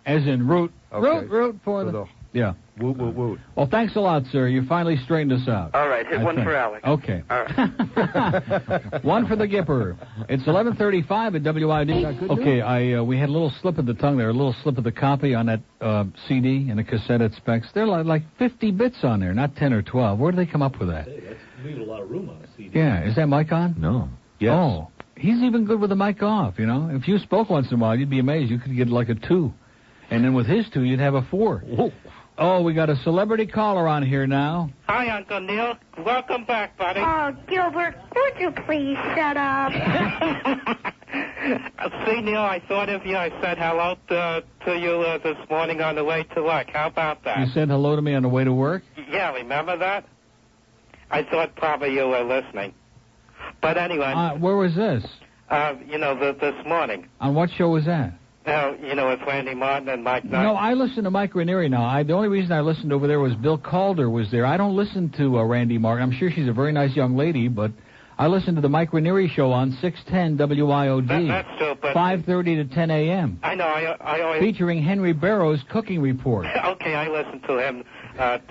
As in Root. Okay. Root for the... Yeah. Woot, woot, woot. Well, thanks a lot, sir. You finally straightened us out. All right, hit one for Alex. Okay. All right. One for the Gipper. It's 11:35 at WIOD. Okay, we had a little slip of the tongue there, a little slip of the copy on that CD and the cassette at Specs. There are like 50 bits on there, not 10 or 12. Where do they come up with that? Hey, that's leaving a lot of room on a CD. Yeah, is that mic on? No. Yes. Oh, he's even good with the mic off, If you spoke once in a while, you'd be amazed. You could get like a 2. And then with his 2, you'd have a 4. Whoa. Oh, we got a celebrity caller on here now. Hi, Uncle Neil. Welcome back, buddy. Oh, Gilbert, would you please shut up? See, Neil, I thought of you. I said hello to you this morning on the way to work. How about that? You said hello to me on the way to work? Yeah, remember that? I thought probably you were listening. But anyway. Where was this? This morning. On what show was that? With Randy Martin and Mike Knight. No, I listen to Mike Ranieri now. The only reason I listened over there was Bill Calder was there. I don't listen to Randy Martin. I'm sure she's a very nice young lady, but I listen to the Mike Ranieri show on 610 WIOD. That's true, but 5:30 to 10 a.m. I know. I always featuring Henry Barrow's cooking report. Okay, I listen to him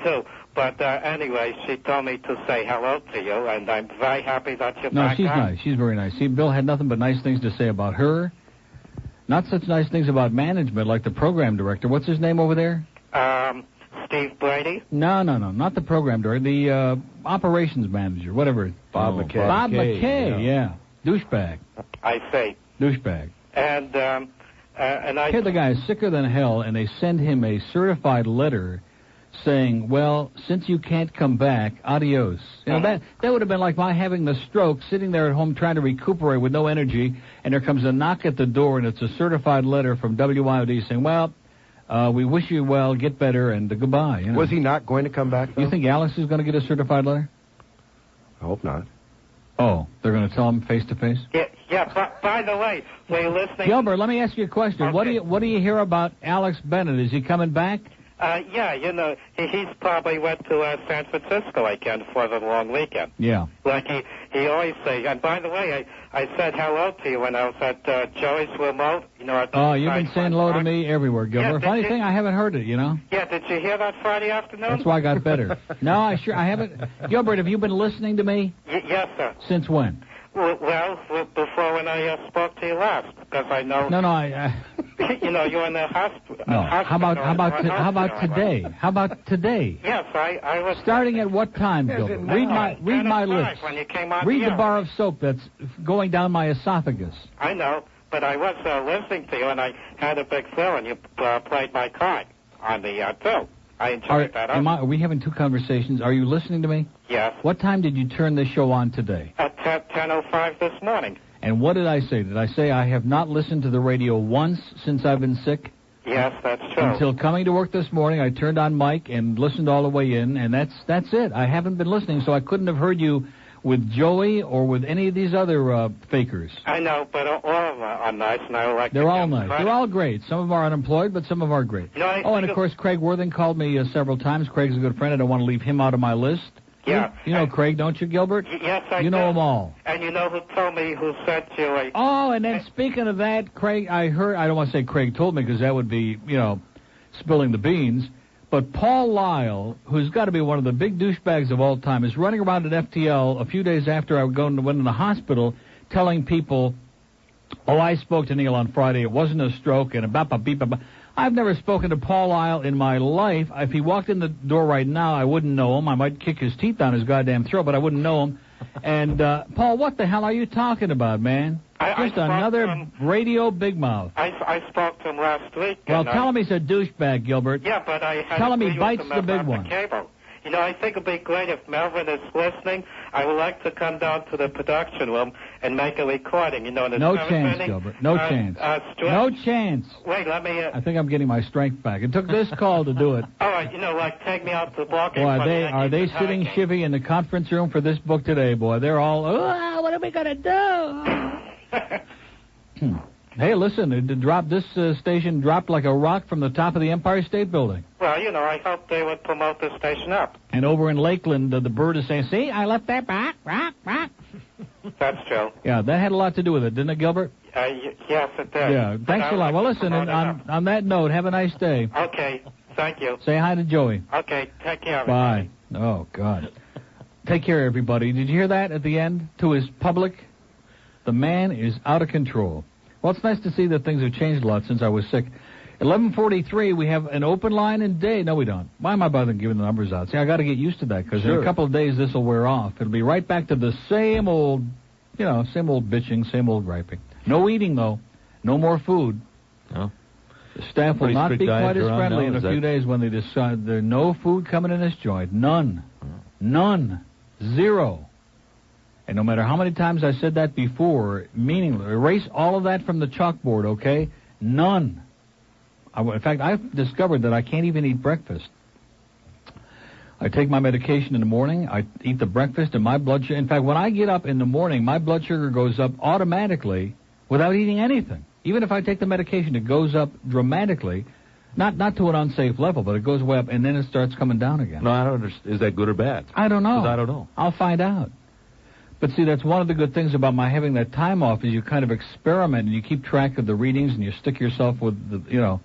too. But anyway, she told me to say hello to you, and I'm very happy that you're back. No, she's nice. She's very nice. See, Bill had nothing but nice things to say about her. Not such nice things about management like the program director. What's his name over there? Steve Brady? No, not the program director. The operations manager, whatever. Bob McKay. Bob McKay, yeah. Douchebag. I say. Douchebag. And I... Here the guy is sicker than hell, and they send him a certified letter saying, well, since you can't come back, adios. You know, that would have been like my having the stroke, sitting there at home trying to recuperate with no energy, and there comes a knock at the door, and it's a certified letter from WIOD saying, well, we wish you well, get better, and goodbye. You know? Was he not going to come back, though? You think Alex is going to get a certified letter? I hope not. Oh, they're going to tell him face to face? Yeah, by the way, were you listening? Gilbert, let me ask you a question. Okay. What do you hear about Alex Bennett? Is he coming back? Yeah, you know, he's probably went to San Francisco again for the long weekend. Yeah. Like he always says. And by the way, I said hello to you when I was at Joey's remote. You know. Oh, you've been saying hello to me everywhere, Gilbert. Yeah, Funny thing, I haven't heard it, you know. Yeah, did you hear that Friday afternoon? That's why I got better. No, I haven't. Gilbert, have you been listening to me? Yes, sir. Since when? Well, before when I spoke to you last, because I know. No, you know, you're in the hospital. No. How about today? How about today? Yes, I was. Starting at what time, Gilbert? Read my list. When you came on read the the bar of soap that's going down my esophagus. I know, but I was listening to you, and I had a big thrill, and you played my card on the too. I enjoyed that. Are we having two conversations? Are you listening to me? Yes. What time did you turn this show on today? At 10:05 this morning. And what did I say? Did I say I have not listened to the radio once since I've been sick? Yes, that's true. Until coming to work this morning, I turned on Mike and listened all the way in, and that's it. I haven't been listening, so I couldn't have heard you with Joey or with any of these other fakers. I know, but all of them are nice, and I like. They're all nice. They're all great. Some of them are unemployed, but some of them are great. You know, and of course, Craig Worthing called me several times. Craig's a good friend. I don't want to leave him out of my list. Yeah. You know Craig, don't you, Gilbert? Yes, I do. You know them all. And you know who told me who sent you a... Oh, and then speaking of that, Craig, I don't want to say Craig told me because that would be, spilling the beans. But Paul Lyle, who's got to be one of the big douchebags of all time, is running around at FTL a few days after I went in the hospital telling people, oh, I spoke to Neil on Friday. It wasn't a stroke and a I've never spoken to Paul Lyle in my life. If he walked in the door right now, I wouldn't know him. I might kick his teeth down his goddamn throat, but I wouldn't know him. And, Paul, what the hell are you talking about, man? Just another radio big mouth. I spoke to him last week. Well, tell him he's a douchebag, Gilbert. Yeah, but I had tell him he to bites the big one. Cable. You know, I think it'd be great if Melvin is listening. I would like to come down to the production room and make a recording. No chance, Gilbert. No chance. No chance. Wait, let me... I think I'm getting my strength back. It took this call to do it. All right, take me out to the block. Boy, are they sitting shivvy in the conference room for this book today, boy? They're all, what are we going to do? Hey, listen, this station dropped like a rock from the top of the Empire State Building. Well, I hope they would promote the station up. And over in Lakeland, the bird is saying, see, I left that rock. That's true. Yeah, that had a lot to do with it, didn't it, Gilbert? Yes, it did. Yeah, thanks a lot. Well, listen, on that note, have a nice day. Okay, thank you. Say hi to Joey. Okay, take care. Bye. Oh, God. Take care, everybody. Did you hear that at the end? To his public, the man is out of control. Well, it's nice to see that things have changed a lot since I was sick. 11:43, we have an open line in day. No, we don't. Why am I bothering giving the numbers out? See, I got to get used to that because in a couple of days this will wear off. It'll be right back to the same old, same old bitching, same old griping. No eating, though. No more food. No. The staff will not be quite as friendly in a few days when they decide there's no food coming in this joint. None. None. Zero. And no matter how many times I said that before, meaningless. Erase all of that from the chalkboard, okay? None. In fact, I've discovered that I can't even eat breakfast. I take my medication in the morning, I eat the breakfast, and my blood sugar... In fact, when I get up in the morning, my blood sugar goes up automatically without eating anything. Even if I take the medication, it goes up dramatically. Not to an unsafe level, but it goes way up, and then it starts coming down again. No, I don't understand. Is that good or bad? I don't know. I don't know. I'll find out. But see, that's one of the good things about my having that time off is you kind of experiment and you keep track of the readings and you stick yourself with the,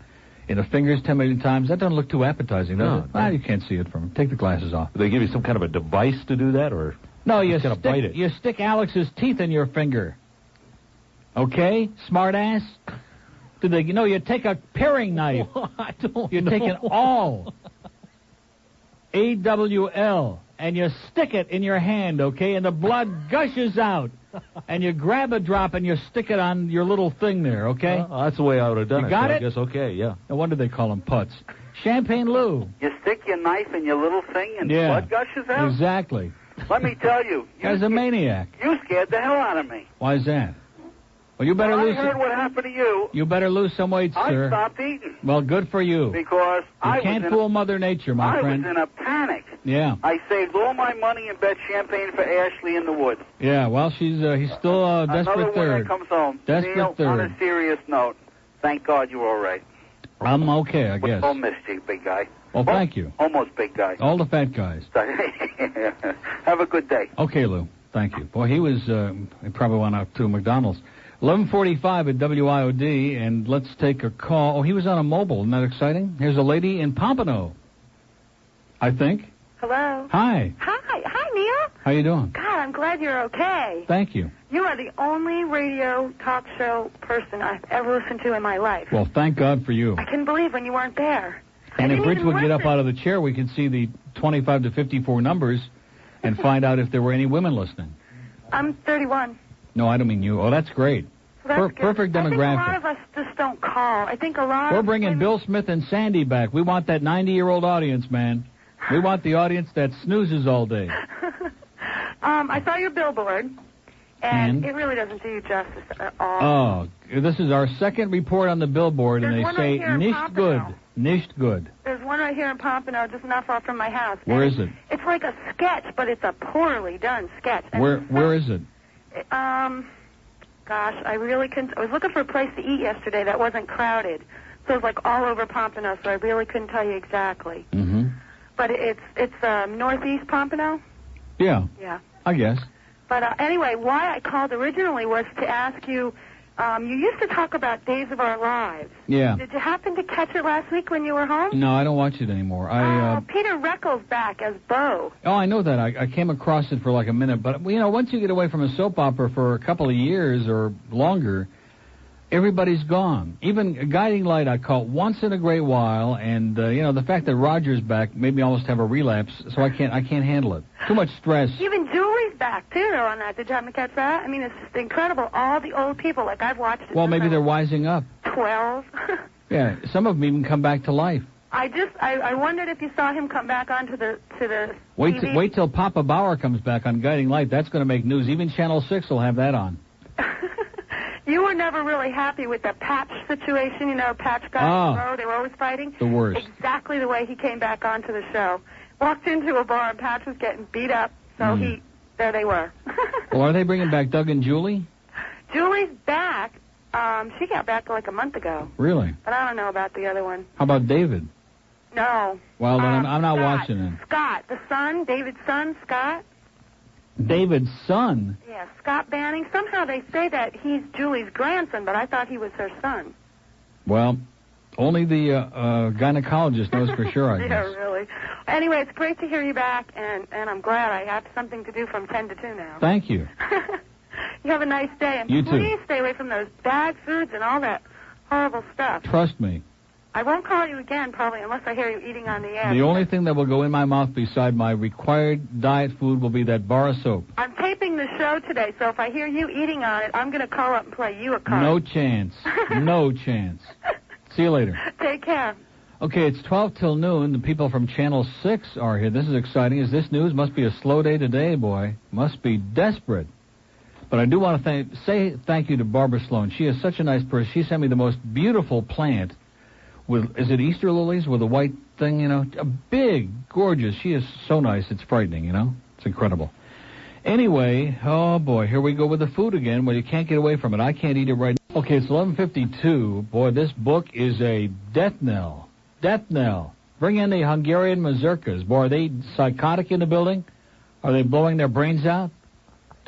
in the fingers 10 million times. That doesn't look too appetizing, does it? Well, you can't see it from. Take the glasses off. Do they give you some kind of a device to do that, or no? You bite it? You stick Alex's teeth in your finger. Okay, smart ass. Do they? You take a paring knife. I don't You know. take an awl. AWL. And you stick it in your hand, okay? And the blood gushes out. And you grab a drop and you stick it on your little thing there, okay? That's the way I would have done You it. got so it? I guess okay, yeah. No wonder they call them putts. Champagne Lou. You stick your knife in your little thing and blood gushes out? Exactly. Let me tell you. Guy's a maniac. You scared the hell out of me. Why is that? Well, you better When lose. I heard what happened to you. You better lose some weight, sir. I stopped eating. Well, good for you. Because you can't fool Mother Nature, my friend. I was in a panic. Yeah. I saved all my money and bet champagne for Ashley in the woods. Yeah, well, he's still desperate Another third. one that comes home. Desperate Neil, third. on a serious note, thank God you're all right. I'm okay, I guess. We all missed you, big guy. Well, thank you. Almost big guy. All the fat guys. Have a good day. Okay, Lou. Thank you. Boy, he was, he probably went out to McDonald's. 11:45 at WIOD, and let's take a call. Oh, he was on a mobile. Isn't that exciting? Here's a lady in Pompano, I think. Hello. Hi. Hi, Neil. How you doing? God, I'm glad you're okay. Thank you. You are the only radio talk show person I've ever listened to in my life. Well, thank God for you. I couldn't believe when you weren't there. And if Rich even would get up listen. out of the chair, we could see the 25 to 54 numbers and find out if there were any women listening. I'm 31. No, I don't mean you. Oh, that's great. So that's good. Perfect demographic. I think a lot of us just don't call. I think a lot We're of bringing women... Bill Smith and Sandy back. We want that 90-year-old audience, man. We want the audience that snoozes all day. I saw your billboard, and it really doesn't do you justice at all. Oh, this is our second report on the billboard, and There's they one say, right here in nicht good, Pompano. nicht good. There's one right here in Pompano, just not far from my house. Where And is it? It's like a sketch, but it's a poorly done sketch. And Where is it? Gosh, I really couldn't. I was looking for a place to eat yesterday that wasn't crowded. So it was like all over Pompano, so I really couldn't tell you exactly. Mm-hmm. But it's northeast Pompano. Yeah. Yeah. I guess. But anyway, why I called originally was to ask you, you used to talk about Days of Our Lives. Yeah. Did you happen to catch it last week when you were home? No, I don't watch it anymore. Peter Reckel's back as Bo. Oh, I know that. I came across it for like a minute. But, once you get away from a soap opera for a couple of years or longer, everybody's gone. Even a Guiding Light I caught once in a great while, and, the fact that Roger's back made me almost have a relapse, so I can't handle it. Too much stress. Even Julie's back, too, though, on that. Did you happen to catch that? I mean, it's just incredible. All the old people, like I've watched it. Well, since maybe I they're was wising up. 12. Yeah, some of them even come back to life. I wondered if you saw him come back onto the TV. Wait till Papa Bauer comes back on Guiding Light. That's going to make news. Even Channel 6 will have that on. You were never really happy with the Patch situation, Patch got in the row. They were always fighting. The worst. Exactly the way he came back onto the show. Walked into a bar and Patch was getting beat up, so there they were. Well, are they bringing back Doug and Julie? Julie's back. She got back like a month ago. Really? But I don't know about the other one. How about David? No. Well, then I'm not Scott. watching it. Scott, the son, David's son, Scott. David's son? Yeah, Scott Banning. Somehow they say that he's Julie's grandson, but I thought he was her son. Well, only the gynecologist knows for sure, I guess. Yeah, really. Anyway, it's great to hear you back, and I'm glad I have something to do from 10 to 2 now. Thank you. You have a nice day, and You too. please stay away from those bad foods and all that horrible stuff. Trust me. I won't call you again, probably, unless I hear you eating on the air. The only thing that will go in my mouth beside my required diet food will be that bar of soap. I'm taping the show today, so if I hear you eating on it, I'm going to call up and play you a card. No chance. No chance. See you later. Take care. Okay, it's 12 till noon. The people from Channel 6 are here. This is exciting. Is this news? Must be a slow day today, boy. Must be desperate. But I do want to say thank you to Barbara Sloan. She is such a nice person. She sent me the most beautiful plant with, is it Easter lilies with a white thing, A big, gorgeous. She is so nice. It's frightening, It's incredible. Anyway, oh boy, here we go with the food again. Well, you can't get away from it. I can't eat it right now. Okay, it's 11:52. Boy, this book is a death knell. Death knell. Bring in the Hungarian mazurkas. Boy, are they psychotic in the building? Are they blowing their brains out?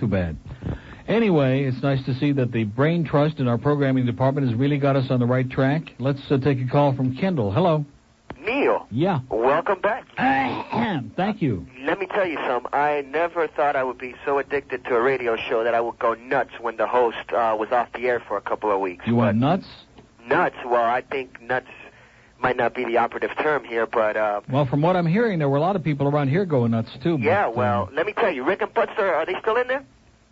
Too bad. Anyway, it's nice to see that the brain trust in our programming department has really got us on the right track. Let's take a call from Kendall. Hello. Neil. Yeah. Welcome back. Thank you. Let me tell you something. I never thought I would be so addicted to a radio show that I would go nuts when the host was off the air for a couple of weeks. You went nuts? Nuts? Well, I think nuts might not be the operative term here, but... well, from what I'm hearing, there were a lot of people around here going nuts, too. Yeah, but, well, let me tell you, Rick and Spud, are they still in there?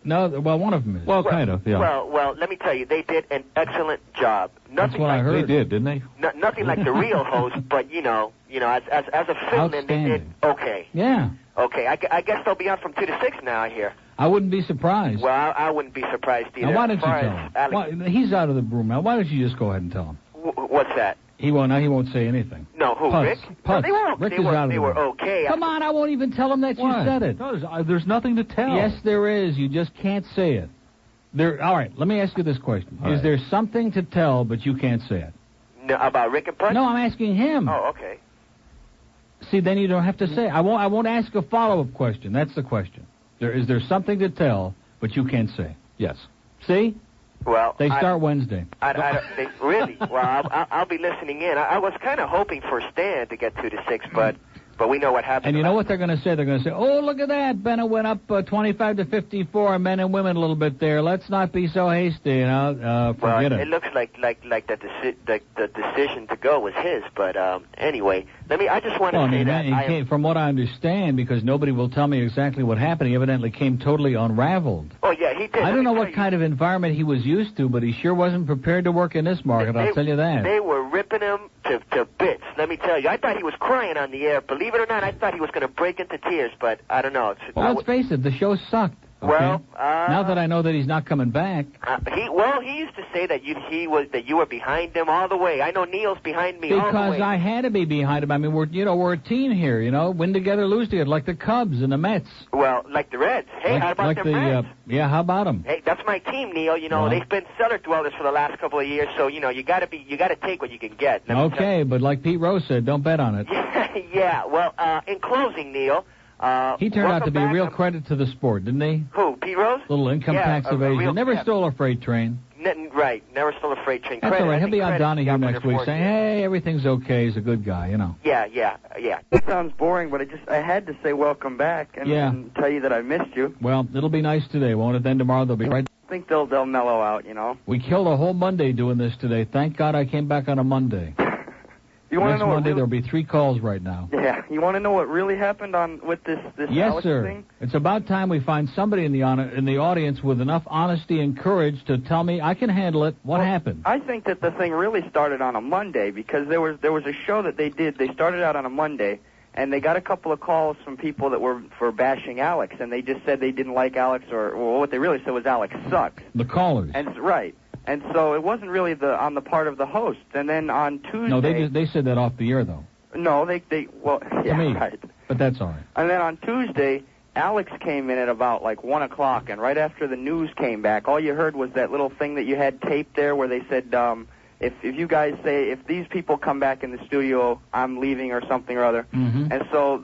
No, well, one of them is. Well, kind of, yeah. Well, let me tell you, they did an excellent job. That's what I heard. They did, didn't they? Nothing like the real host, but, you know, as a fill-in, they did okay. Yeah. Okay, I guess they'll be on from 2 to 6 now, I hear. I wouldn't be surprised. Well, I wouldn't be surprised either. Now, why don't you tell him? He's out of the room now. Why don't you just go ahead and tell him? What's that? He won't say anything. No, who, Putz. Rick? Putz. No, they were, Rick they is were, out of they the were room. okay. Come on, I won't even tell him that you said it. No, there's nothing to tell. Yes, there is. You just can't say it. All right, let me ask you this question. Is there something to tell, but you can't say it? No, about Rick and Putz? No, I'm asking him. Oh, okay. See, then you don't have to say it. I won't ask a follow-up question. That's the question. Is there something to tell, but you can't say? Yes. See? Well, they start Wednesday. Really? Well, I'll be listening in. I was kind of hoping for Stan to get 2 to 6, but we know what happened. And you know what they're going to say? They're going to say, "Oh, look at that! Bennett went up 25 to 54, men and women a little bit there. Let's not be so hasty, you know. Forget it." It looks like the decision to go was his, but anyway, I just want to say that from what I understand, because nobody will tell me exactly what happened, he evidently came totally unraveled. Oh yeah, he did. I don't know what kind of environment he was used to, but he sure wasn't prepared to work in this market. I'll tell you that. They were ripping him to bits. Let me tell you, I thought he was crying on the air. Believe it or not, I thought he was going to break into tears, but I don't know. Well, let's face it, the show sucked. Okay? Well, now that I know that he's not coming back, he used to say that you were behind him all the way. I know Neil's behind me all the way. Because I had to be behind him. I mean, we're a team here, you know, win together, lose together, like the Cubs and the Mets. Well, like the Reds. Hey, how about the Reds? Yeah, how about them? Hey, that's my team, Neil. You know, they've been cellar dwellers for the last couple of years, so you know you got to take what you can get. Okay, but like Pete Rose said, don't bet on it. Yeah. Well, in closing, Neil. He turned out to be a real credit to the sport, didn't he? Who, Pete Rose? Little income tax evasion. Never stole a freight train. Right, never stole a freight train. That's all right. He'll be on Donahue next week saying, hey, everything's okay. He's a good guy, you know. Yeah. It sounds boring, but I had to say welcome back and tell you that I missed you. Well, it'll be nice today, won't it? Then tomorrow they'll be right. I think they'll mellow out, you know. We killed a whole Monday doing this today. Thank God I came back on a Monday. Next Monday there'll be 3 calls right now. Yeah, you want to know what really happened with this yes, Alex sir. thing? It's about time we find somebody in the audience with enough honesty and courage to tell me I can handle it. What happened? I think that the thing really started on a Monday because there was a show that they did. They started out on a Monday, and they got a couple of calls from people that were for bashing Alex, and they just said they didn't like Alex, or what they really said was Alex sucks. The callers. Right. And so it wasn't really on the part of the host. And then on Tuesday... No, they said that off the air, though. No, yeah, to me. Right. But that's all right. And then on Tuesday, Alex came in at about like 1 o'clock, and right after the news came back, all you heard was that little thing that you had taped there where they said, if you guys say, if these people come back in the studio, I'm leaving or something or other. Mm-hmm. And so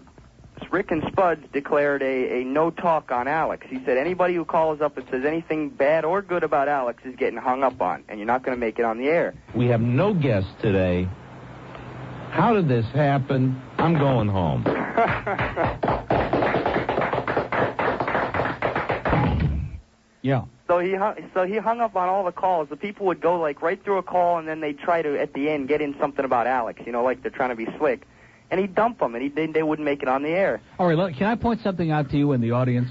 Rick and Spud declared a no talk on Alex. He said anybody who calls up and says anything bad or good about Alex is getting hung up on, and you're not going to make it on the air. We have no guests today. How did this happen? I'm going home. Yeah. So he hung up on all the calls. The people would go like right through a call, and then they'd try to at the end get in something about Alex. You know, like they're trying to be slick. And he'd dump them, and they wouldn't make it on the air. All right, can I point something out to you in the audience?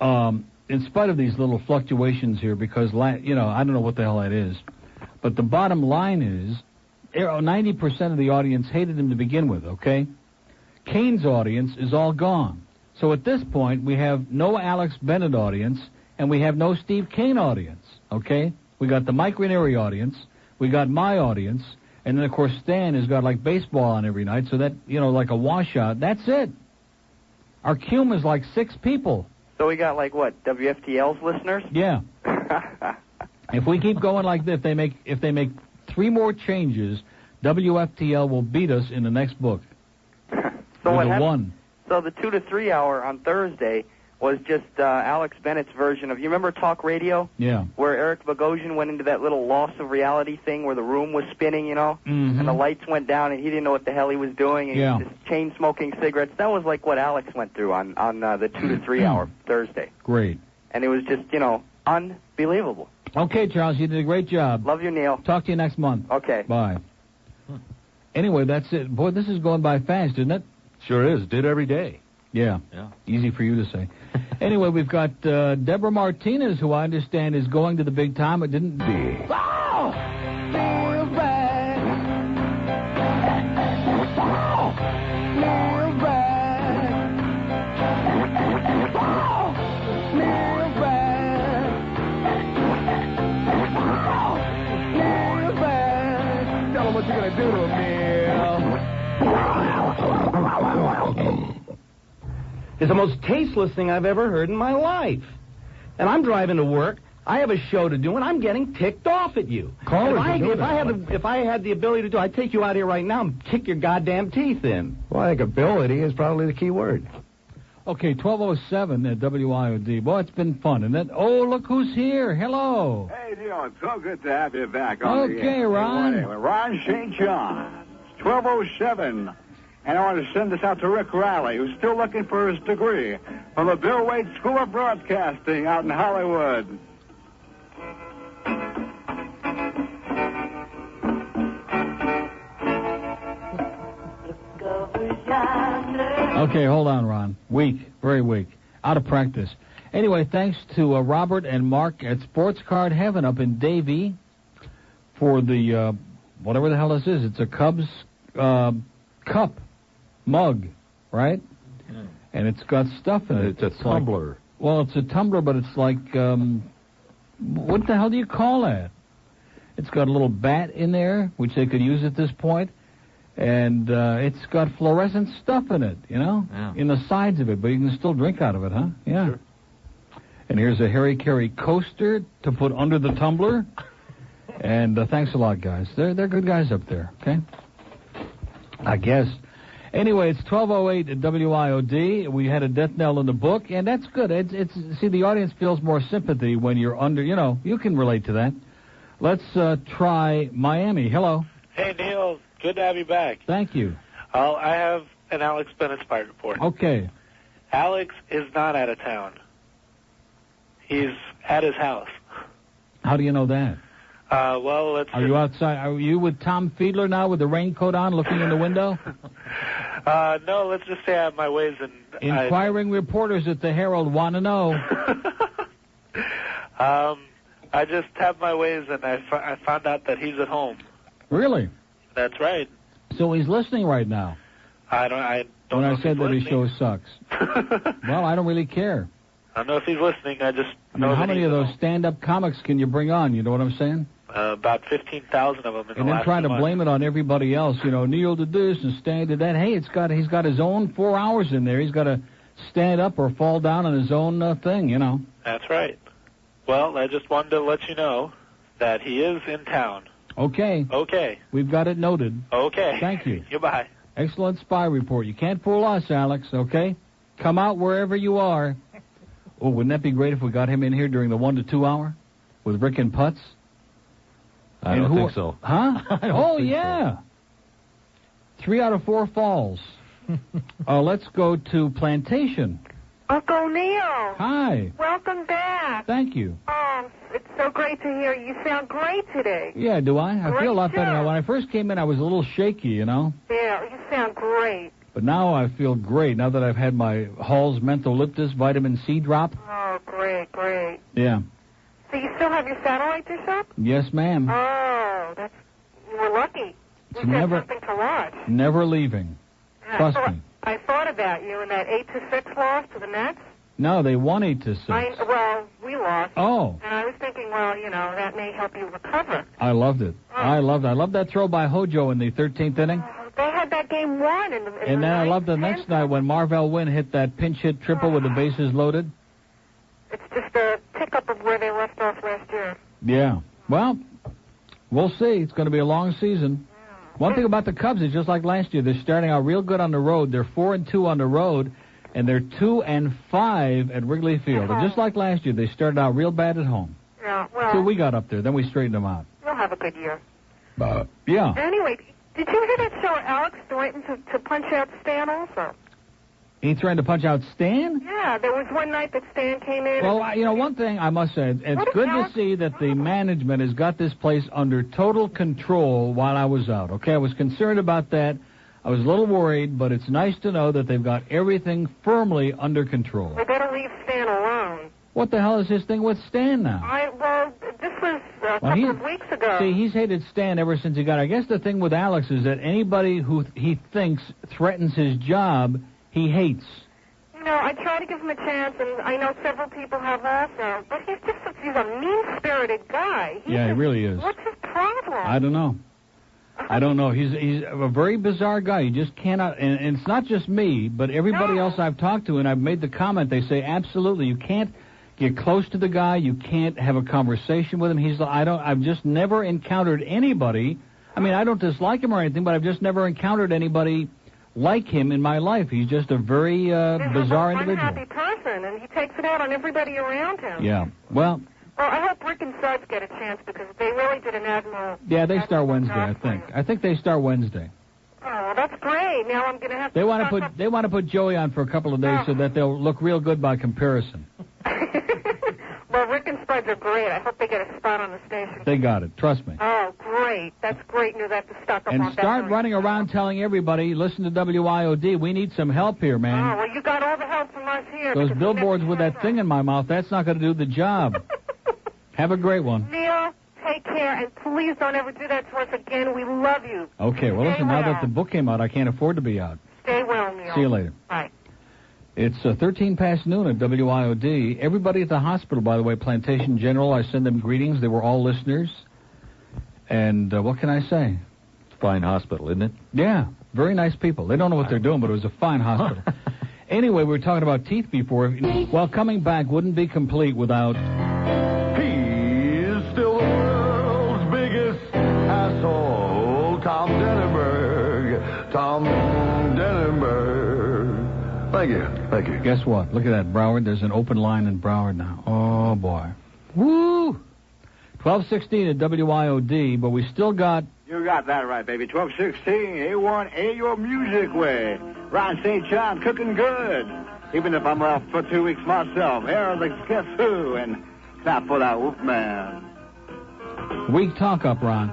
In spite of these little fluctuations here, because, you know, I don't know what the hell that is, but the bottom line is 90% of the audience hated him to begin with, okay? Kane's audience is all gone. So at this point, we have no Alex Bennett audience, and we have no Steve Kane audience, okay? We got the Mike Ranieri audience, we got my audience, and then, of course, Stan has got, like, baseball on every night, so that, you know, like a washout. That's it. Our cume is like 6 people. So we got, like, what, WFTL's listeners? Yeah. If we keep going like this, if they make 3 more changes, WFTL will beat us in the next book. So what happened? So the 2 to 3 hour on Thursday was just Alex Bennett's version of, you remember Talk Radio? Yeah. Where Eric Bogosian went into that little loss of reality thing where the room was spinning, you know? Mm-hmm. And the lights went down and he didn't know what the hell he was doing. And he was just chain-smoking cigarettes. That was like what Alex went through on the 2 to 3 hour Thursday. Great. And it was just, you know, unbelievable. Okay, Charles, you did a great job. Love you, Neil. Talk to you next month. Okay. Bye. Anyway, that's it. Boy, this is going by fast, isn't it? Sure is. Did every day. Yeah. Easy for you to say. Anyway, we've got Deborah Martinez, who I understand is going to the big time. It didn't be. Oh! More bad. Oh! More bad. Oh! More bad. Oh! More bad. Tell them what you're going to do to him, Neil. Is the most tasteless thing I've ever heard in my life. And I'm driving to work. I have a show to do, and I'm getting ticked off at you. If I had the ability to do, I'd take you out here right now and kick your goddamn teeth in. Well, I think ability is probably the key word. Okay, 12:07 at WIOD. Boy, it's been fun, isn't it? Oh, look who's here. Hello. Hey, Neil, it's so good to have you back on the Okay, air. Ron. Anyway, Ron St. John. It's 12:07. And I want to send this out to Rick Riley, who's still looking for his degree from the Bill Wade School of Broadcasting out in Hollywood. Okay, hold on, Ron. Weak, very weak. Out of practice. Anyway, thanks to Robert and Mark at Sports Card Heaven up in Davie for the, whatever the hell this is. It's a Cubs cup. Mug, right? And it's got stuff in it. It's a tumbler. Well, it's a tumbler, but it's like, what the hell do you call that? It's got a little bat in there, which they could use at this point, and it's got fluorescent stuff in it, you know, in the sides of it, but you can still drink out of it, huh? Yeah. Sure. And here's a Harry Carey coaster to put under the tumbler, and thanks a lot, guys. They're good guys up there, okay? I guess. Anyway, it's 12:08 at WIOD. We had a death knell in the book, and that's good. See, the audience feels more sympathy when you're under, you know, you can relate to that. Let's try Miami. Hello. Hey, Neil. Good to have you back. Thank you. I have an Alex Bennett Spy report. Okay. Alex is not out of town. He's at his house. How do you know that? Well, let's... Are you outside? Are you with Tom Fiedler now with the raincoat on looking in the window? No, let's just say I have my ways and... Inquiring reporters at the Herald want to know. I just have my ways and I found out that he's at home. Really? That's right. So he's listening right now. I don't when know I if said he's that his listening. show sucks. Well, I don't really care. I don't know if he's listening. I just know how that many he's of at those home. stand-up comics can you bring on? You know what I'm saying? About 15,000 of them in And the then last try 2 to months. blame it on everybody else. You know, Neil did this and Stan did that. Hey, he's got his own 4 hours in there. He's got to stand up or fall down on his own thing, you know. That's right. Well, I just wanted to let you know that he is in town. Okay. Okay. We've got it noted. Okay. Thank you. Goodbye. Excellent spy report. You can't fool us, Alex, okay? Come out wherever you are. Oh, wouldn't that be great if we got him in here during the 1 to 2 hour with Rick and Putz? I don't think so. Huh? Oh, yeah. 3 out of 4 falls. Let's go to Plantation. Uncle Neil. Hi. Welcome back. Thank you. Oh, it's so great to hear you. You sound great today. Yeah, do I? I Great feel a lot better job. now. When I first came in, I was a little shaky, you know. Yeah, you sound great. But now I feel great, now that I've had my Hall's Mentholyptus vitamin C drop. Oh, great, great. Yeah. So you still have your satellite dish up? Yes, ma'am. Oh, you were lucky. It's We've got something to watch. never leaving. And Trust me. I thought about you in that 8-6 loss to the Nets. No, they won 8-6. Well, we lost. Oh. And I was thinking, well, you know, that may help you recover. I loved it. I loved that throw by Hojo in the 13th inning. They had that game won in the And then I loved the next night when Marvell Wynn hit that pinch hit triple with the bases loaded. It's just a pickup of where they left off last year. Yeah. Well, we'll see. It's going to be a long season. One thing about the Cubs is just like last year, they're starting out real good on the road. They're 4-2 on the road, And they're 2-5 at Wrigley Field. And just like last year, they started out real bad at home. Yeah, well... So we got up there. Then we straightened them out. You'll have a good year. Yeah. Anyway, did you hear that show Alex threatened to punch out Stan also? He threatened to punch out Stan? Yeah, there was one night that Stan came in. Well, one thing I must say, it's good to see that the management has got this place under total control while I was out. Okay, I was concerned about that. I was a little worried, but it's nice to know that they've got everything firmly under control. We better leave Stan alone. What the hell is his thing with Stan now? This was a couple of weeks ago. See, he's hated Stan ever since he got. I guess the thing with Alex is that anybody who he thinks threatens his job, he hates. I try to give him a chance, and I know several people have also. But he's a mean-spirited guy. He really is. What's his problem? I don't know. He's a very bizarre guy. You just cannot, and it's not just me, but everybody else I've talked to, and I've made the comment, they say absolutely you can't get close to the guy, you can't have a conversation with him. I've just never encountered anybody. I mean, I don't dislike him or anything, but I've just never encountered anybody like him in my life. He's just a very bizarre individual. He's a unhappy person, and he takes it out on everybody around him. Yeah. Well, I hope Rick and Suds get a chance because they really did an admirable. Yeah, they start Wednesday, I think. I think they start Wednesday. Oh, that's great. Now I'm going to have to. They want to put Joey on for a couple of days so that they'll look real good by comparison. Well, Rick and Spuds are great. I hope they get a spot on the station. They got it. Trust me. Oh, great. That's great news. I have to stock up on that. And start running around telling everybody, listen to WIOD. We need some help here, man. Oh, well, you got all the help from us here. Those billboards with that thing in my mouth, that's not going to do the job. Have a great one. Neil, take care, and please don't ever do that to us again. We love you. Okay, well, listen, now that the book came out, I can't afford to be out. Stay well, Neil. See you later. Bye. It's 13 past noon at WIOD. Everybody at the hospital, by the way, Plantation General, I send them greetings. They were all listeners. And what can I say? Fine hospital, isn't it? Yeah, very nice people. They don't know what they're doing, but it was a fine hospital. Anyway, we were talking about teeth before. Well, coming back wouldn't be complete without... He's still the world's biggest asshole, Tom Denenberg. Tom Denenberg. Thank you. Guess what? Look at that, Broward. There's an open line in Broward now. Oh, boy. Woo! 12:16 at WIOD, but we still got... You got that right, baby. 1216, A1A, your music way. Ron St. John cooking good. Even if I'm off for 2 weeks myself. Here's the Guess Who and clap for that Wolfman. Weak talk up, Ron.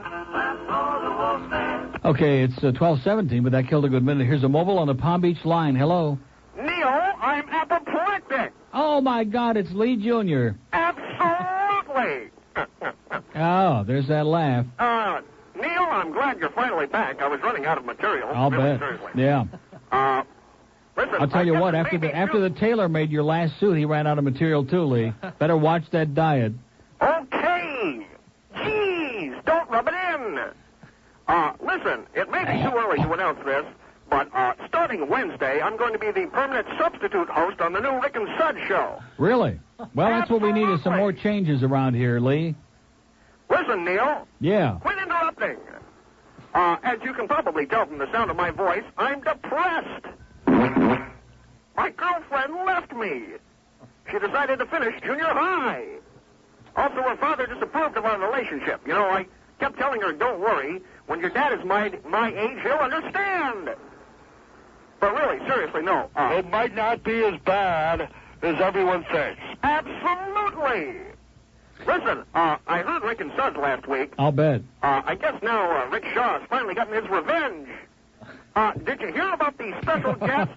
Okay, it's 12:17, but that killed a good minute. Here's a mobile on the Palm Beach line. Hello. Neil, I'm apoplectic. Oh, my God, it's Lee Jr. Absolutely. Oh, there's that laugh. Neil, I'm glad you're finally back. I was running out of material. I'll bet. Seriously. Yeah. Listen, I'll tell you what, after the tailor made your last suit, he ran out of material too, Lee. Better watch that diet. Okay. Jeez, don't rub it in. Listen, it may be too early to announce this, but starting Wednesday, I'm going to be the permanent substitute host on the new Rick and Suds show. Really? Well, that's what we need is some more changes around here, Lee. Listen, Neil. Yeah. Quit interrupting. As you can probably tell from the sound of my voice, I'm depressed. My girlfriend left me. She decided to finish junior high. Also, her father disapproved of our relationship. You know, I kept telling her, don't worry. When your dad is my age, he'll understand. But really, seriously, no. It might not be as bad as everyone thinks. Absolutely. Listen, I heard Rick and Suds last week. I'll bet. I guess now Rick Shaw's finally gotten his revenge. Did you hear about the special guest?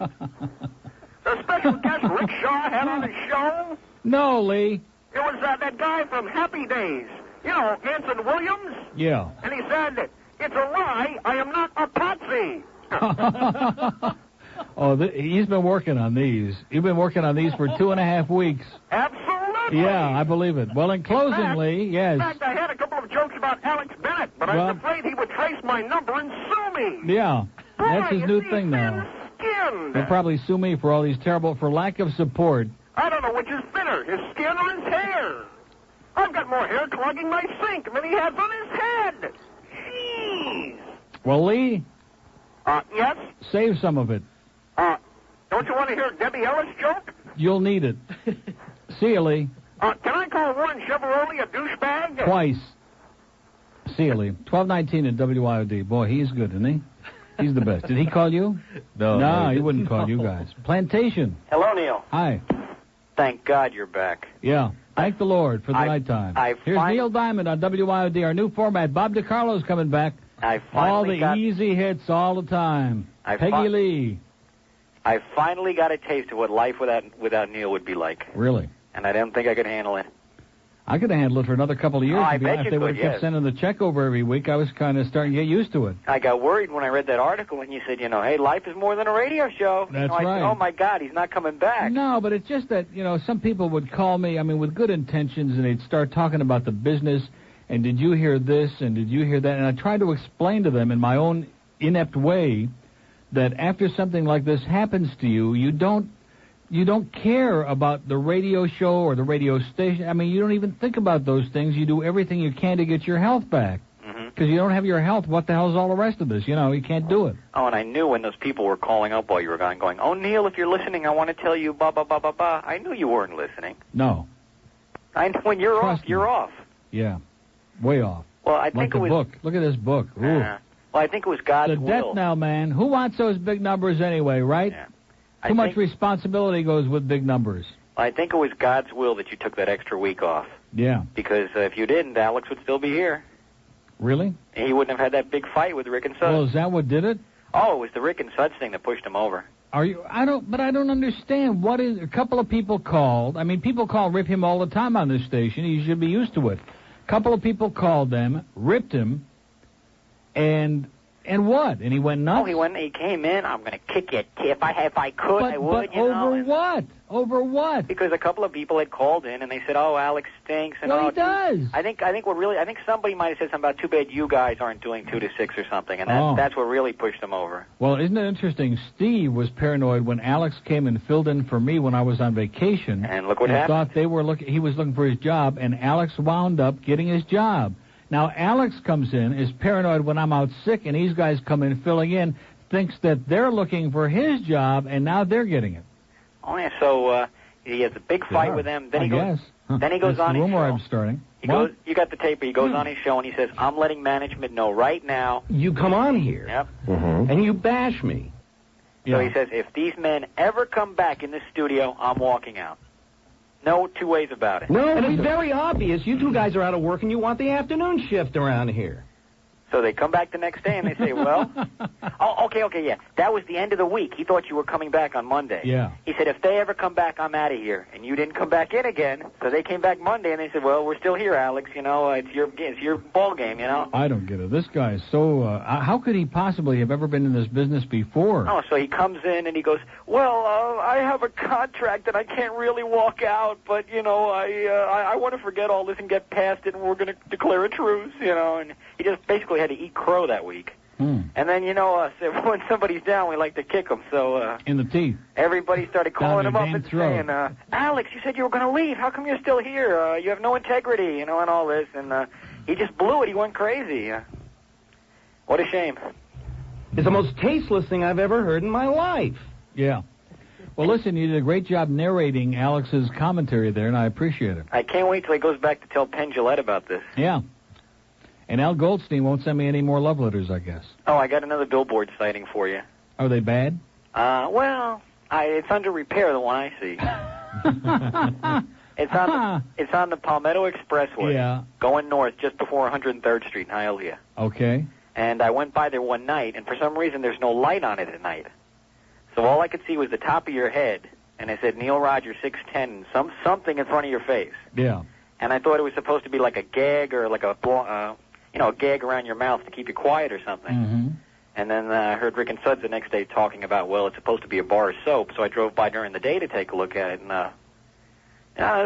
The special guest Rick Shaw had on his show? No, Lee. It was that guy from Happy Days. You know, Anson Williams? Yeah. And he said, it's a lie, I am not a patsy. He's been working on these. You've been working on these for 2.5 weeks. Absolutely. Yeah, I believe it. Well, in closing, Lee, yes. In fact, I had a couple of jokes about Alex Bennett, but I was afraid he would trace my number and sue me. Yeah, Boy, that's his new thing now. He'll probably sue me for all these for lack of support. I don't know which is thinner, his skin or his hair. I've got more hair clogging my sink than he has on his head. Jeez. Well, Lee? Yes? Save some of it. Don't you want to hear Debbie Ellis' joke? You'll need it. See you, Lee. Can I call Warren Chevrolet a douchebag? Twice. See you, Lee. 1219 at WIOD. Boy, he's good, isn't he? He's the best. Did he call you? No, he wouldn't call you guys. Plantation. Hello, Neil. Hi. Thank God you're back. Yeah. Thank the Lord for the nighttime. Here's Neil Diamond on WIOD, our new format. Bob DiCarlo's coming back. All the easy hits all the time. Peggy Lee. I finally got a taste of what life without Neil would be like. Really? And I didn't think I could handle it. I could have handled it for another couple of years. I bet if you they could, would have kept sending the check over every week, I was kind of starting to get used to it. I got worried when I read that article and you said, hey, life is more than a radio show. That's I right. said, oh, my God, he's not coming back. No, but it's just that, some people would call me, with good intentions, and they'd start talking about the business, and did you hear this, and did you hear that? And I tried to explain to them in my own inept way that after something like this happens to you, you don't care about the radio show or the radio station. You don't even think about those things. You do everything you can to get your health back. Because you don't have your health, what the hell's all the rest of this? You can't do it. Oh, and I knew when those people were calling up while you were gone, going, oh, Neil, if you're listening, I want to tell you, blah, blah, blah, blah, blah. I knew you weren't listening. No. I know when you're off, you're off. Yeah. Way off. Well, I think it was... book. Look at this book. Ooh. Well, I think it was God's the will. death now, man. Who wants those big numbers anyway, right? Yeah. Too much responsibility goes with big numbers. I think it was God's will that you took that extra week off. Yeah. Because if you didn't, Alex would still be here. Really? He wouldn't have had that big fight with Rick and Suds. Well, is that what did it? Oh, it was the Rick and Suds thing that pushed him over. I don't understand. What is... A couple of people called. People rip him all the time on this station. He should be used to it. A couple of people called them, ripped him, and what? And he went nuts? Oh, he came in, I'm going to kick you. If I could, I would, But over what? Over what? Because a couple of people had called in and they said, "Oh, Alex stinks." And he does. I think somebody might have said something about too bad you guys aren't doing 2 to 6 or something, and that's what really pushed him over. Well, isn't it interesting? Steve was paranoid when Alex came and filled in for me when I was on vacation. And look what happened. Thought he was looking for his job, and Alex wound up getting his job. Now Alex comes in, is paranoid when I'm out sick, and these guys come in filling in, thinks that they're looking for his job, and now they're getting it. Oh yeah, so he has a big fight with them. Then he goes. Then he goes on his show. Rumor I'm starting. He goes. You got the tape. He goes on his show and he says, "I'm letting management know right now." You come on here. Yep. And you bash me. So he says, if these men ever come back in this studio, I'm walking out. No 2 ways about it. No, and it's very obvious. You two guys are out of work and you want the afternoon shift around here. So they come back the next day and they say, well, okay, yeah. That was the end of the week. He thought you were coming back on Monday. Yeah. He said, if they ever come back, I'm out of here. And you didn't come back in again. So they came back Monday and they said, well, we're still here, Alex. It's your ball game, I don't get it. This guy is so, how could he possibly have ever been in this business before? Oh, so he comes in and he goes, well, I have a contract that I can't really walk out, but, I want to forget all this and get past it and we're going to declare a truce, and he just basically had to eat crow that week. And then, when somebody's down, we like to kick them. So in the teeth. Everybody started calling him up and saying, Alex, you said you were going to leave. How come you're still here? You have no integrity, and all this. And he just blew it. He went crazy. What a shame. It's the most tasteless thing I've ever heard in my life. Yeah. Well, listen, you did a great job narrating Alex's commentary there, and I appreciate it. I can't wait till he goes back to tell Penn Jillette about this. Yeah. And Al Goldstein won't send me any more love letters, I guess. Oh, I got another billboard sighting for you. Are they bad? It's under repair, the one I see. It's on the Palmetto Expressway, going north just before 103rd Street in Hialeah. Okay. And I went by there one night, and for some reason there's no light on it at night. So all I could see was the top of your head, and it said Neil Rogers 610, something in front of your face. Yeah. And I thought it was supposed to be like a gag or like a gag around your mouth to keep you quiet or something. Mm-hmm. And then I heard Rick and Suds the next day talking about, well, it's supposed to be a bar of soap. So I drove by during the day to take a look at it, and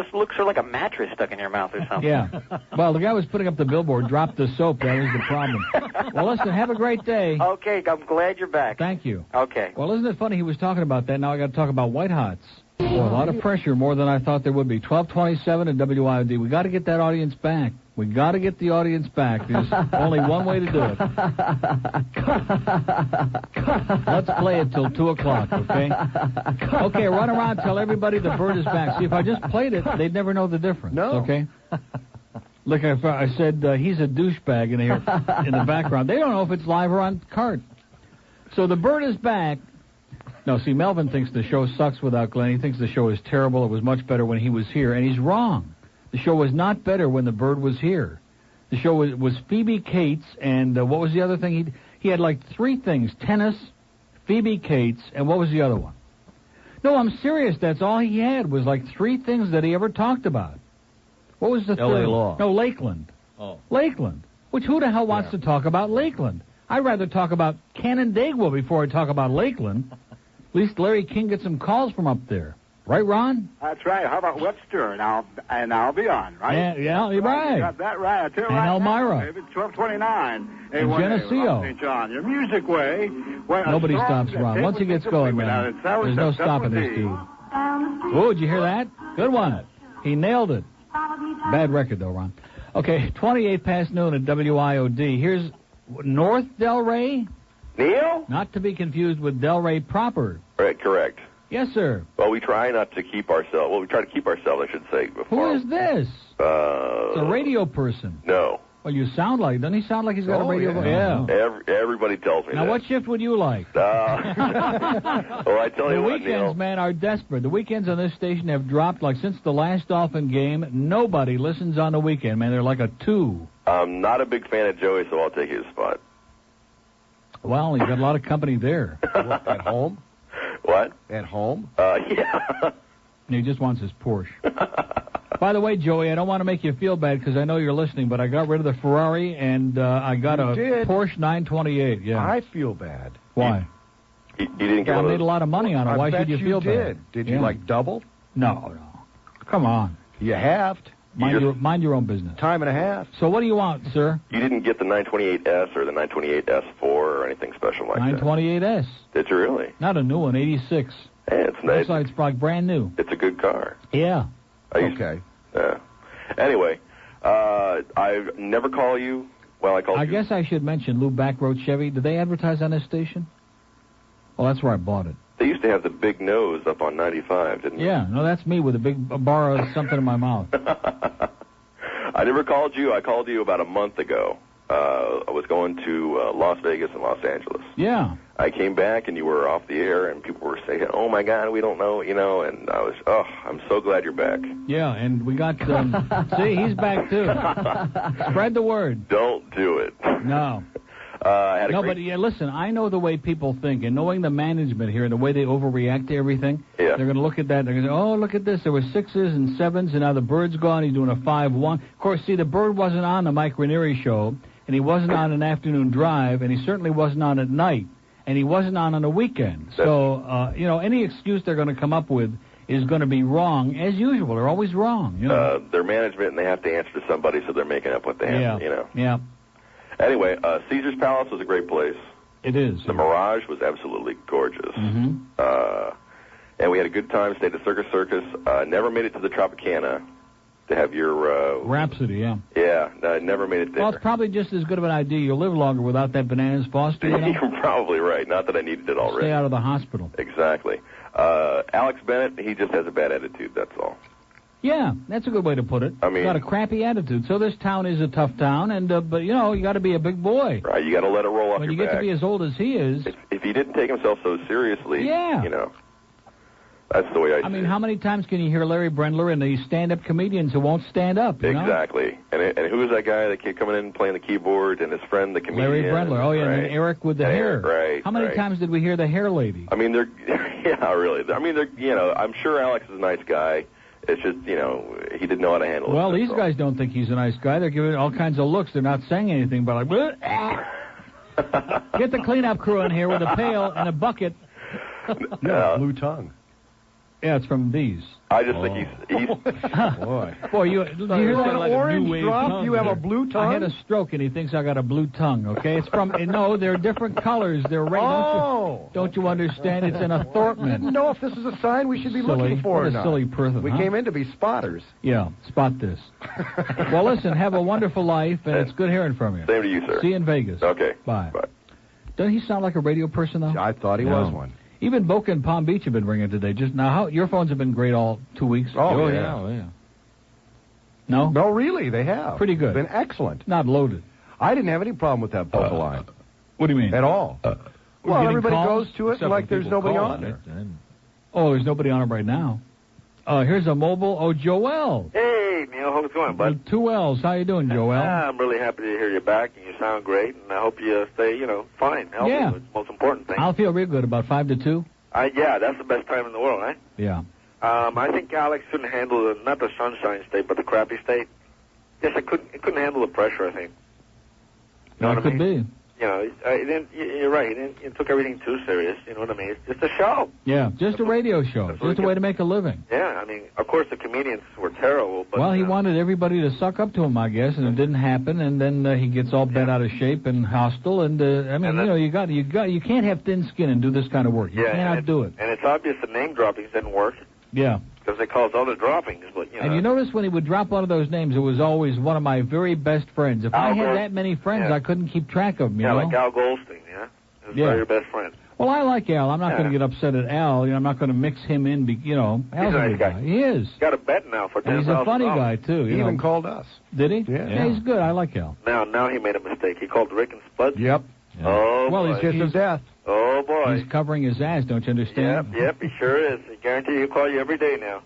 this looks sort of like a mattress stuck in your mouth or something. Yeah. Well, the guy was putting up the billboard, dropped the soap. That was the problem. Well, listen, have a great day. Okay, I'm glad you're back. Thank you. Okay. Well, isn't it funny he was talking about that? Now I got to talk about White Hots. Boy, a lot of pressure, more than I thought there would be. 1227 at WIOD. We got to get that audience back. We got to get the audience back. There's only one way to do it. Let's play it till 2 o'clock, okay? Okay, run around, tell everybody the bird is back. See, if I just played it, they'd never know the difference, okay? Look, I said he's a douchebag in here in the background. They don't know if it's live or on cart. So the bird is back. No, see, Melvin thinks the show sucks without Glenn. He thinks the show is terrible. It was much better when he was here, and he's wrong. The show was not better when the bird was here. The show was Phoebe Cates, and what was the other thing? He had like 3 things: tennis, Phoebe Cates, and what was the other one? No, I'm serious. That's all he had was like 3 things that he ever talked about. What was the L.A. third? Law. No, Lakeland. Oh. Lakeland. Which who the hell wants to talk about Lakeland? I'd rather talk about Canandaigua before I talk about Lakeland. At least Larry King gets some calls from up there. Right, Ron? That's right. How about Webster? And I'll be on, right? Yeah, you're right. You got that right. I tell you And right Elmira. now, maybe 1229. And Geneseo. St. John, your music way. Nobody stops Ron. Once he gets going, man, there's no stopping this dude. Oh, did you hear that? Good one. He nailed it. Bad record, though, Ron. Okay, 28 past noon at WIOD. Here's North Delray. Neil? Not to be confused with Delray proper. Right, correct. Yes, sir. Well, we try not to keep ourselves. Well, we try to keep ourselves, I should say. Who is this? It's a radio person. No. Well, you sound like... Doesn't he sound like he's got a radio... Yeah. Everybody tells me Now, that. what shift would you like? Well, I tell you the what, weekends, Neil. man, are desperate. The weekends on this station have dropped, like, since the last Dolphin game. Nobody listens on the weekend, man. They're like a 2. I'm not a big fan of Joey, so I'll take his spot. Well, he's got a lot of company there. At home? What? At home? Yeah. He just wants his Porsche. By the way, Joey, I don't want to make you feel bad because I know you're listening, but I got rid of the Ferrari and I got a Porsche 928. Yeah. I feel bad. Why? You didn't get I made a lot of money on it. Why should you feel bad? Did you, like, double? No. Come on. You halved. Mind your own business. Time and a half. So what do you want, sir? You didn't get the 928S or the 928S4 or anything special like 928S. Did you really? Not a new one, 86. Hey, it's nice. It's like brand new. It's a good car. Yeah. Okay. Yeah. Anyway, I never call you. Well, I called you. I guess I should mention Lou Backroad Chevy. Did they advertise on this station? Oh, that's where I bought it. They used to have the big nose up on 95, didn't they? Yeah, no, that's me with a big bar of something in my mouth. I never called you. I called you about a month ago. I was going to Las Vegas and Los Angeles. Yeah. I came back and you were off the air and people were saying, "Oh my God, we don't know," and I was, I'm so glad you're back. Yeah, and we got, see, he's back too. Spread the word. Don't do it. No. But yeah, listen, I know the way people think, and knowing the management here and the way they overreact to everything, they're going to look at that, they're going to say, oh, look at this, there were 6s and 7s, and now the Bird's gone, he's doing a 5-1. Of course, see, the Bird wasn't on the Mike Ranieri show, and he wasn't on an afternoon drive, and he certainly wasn't on at night, and he wasn't on a weekend. So, any excuse they're going to come up with is going to be wrong, as usual. They're always wrong. Their management, and they have to answer to somebody, so they're making up what they have, Yeah. Anyway, Caesar's Palace was a great place. It is. The Mirage was absolutely gorgeous. Mm-hmm. And we had a good time, stayed at Circus Circus. Never made it to the Tropicana to have your... Rhapsody, yeah. Yeah, never made it there. Well, it's probably just as good of an idea. You'll live longer without that Bananas Foster, you know? You're probably right. Not that I needed it already. Stay out of the hospital. Exactly. Alex Bennett, he just has a bad attitude, that's all. Yeah, that's a good way to put it. I mean, got a crappy attitude. So this town is a tough town, and but you got to be a big boy. Right, you got to let it roll off when your you get back. to be as old as he is. If he didn't take himself so seriously, that's the way I see it. I mean, how many times can you hear Larry Brendler and the stand-up comedians who won't stand up? You know? Exactly. And who's that guy that kept coming in and playing the keyboard, and his friend, the comedian? Larry Brendler. Oh yeah, right. and then Eric with the hair. Right. How many times did we hear the hair lady? I mean, they're really. I mean, they're. I'm sure Alex is a nice guy. It's just, he didn't know how to handle it. Well, these guys don't think he's a nice guy. They're giving all kinds of looks. They're not saying anything, but like, get the cleanup crew in here with a pail and a bucket. Blue tongue. Yeah, it's from these. I just think he's Boy, you hear that like a new wave tongue You have there. a blue tongue? I had a stroke, and he thinks I got a blue tongue, okay? It's from, no, they're different colors. They're red. Don't you understand? It's an assortment. I didn't know if this is a sign we should be Silly. looking for What or a not. silly person, We huh? came in to be spotters. Yeah, spot this. Well, listen, have a wonderful life, and it's good hearing from you. Same to you, sir. See you in Vegas. Okay. Bye. Doesn't he sound like a radio person, though? I thought he was one. Even Boca and Palm Beach have been ringing today. Just now, your phones have been great all 2 weeks. Oh, yeah. No? No, really, they have. Pretty good. Been excellent. Not loaded. I didn't have any problem with that vocal line. What do you mean? At all. Well, everybody goes to it like there's nobody on there. Oh, there's nobody on it right now. Here's a mobile. Oh, Joel. Hey, Neil, how's it going, bud? 2 L's. How you doing, Joel? I'm really happy to hear you back, and you sound great, and I hope you stay, fine, healthy. Yeah. It's the most important thing. I'll feel real good about 5 to 2. Yeah, that's the best time in the world, right? Yeah. I think Alex couldn't handle not the sunshine state, but the crappy state. Yes, it couldn't handle the pressure, I think. You know what I could mean? be. You're right. He took everything too serious. You know what I mean? It's just a show. Yeah, just a radio show. Just a way to make a living. Yeah, I mean, of course the comedians were terrible, but Well, he wanted everybody to suck up to him, I guess, and it didn't happen. And then he gets all bent out of shape and hostile. And I mean, you can't have thin skin and do this kind of work. You cannot do it. And it's obvious the name droppings didn't work Yeah. because they caused other droppings. But And you notice when he would drop one of those names, it was always one of my very best friends. If I had that many friends, I couldn't keep track of them, you know? like Al Goldstein, yeah, he was probably your best friend. Well, I like Al. I'm not going to get upset at Al. I'm not going to mix him in. Al's He's a nice guy. He is. Got a bet now for $10,000. And he's a funny guy too. He even called us. Did he? Yeah. He's good. I like Al. Now he made a mistake. He called Rick and Spud. Yep. Oh, well, boy. he's kiss of death. Oh, boy. He's covering his ass. Don't you understand? Yep, he sure is. I guarantee he'll call you every day now.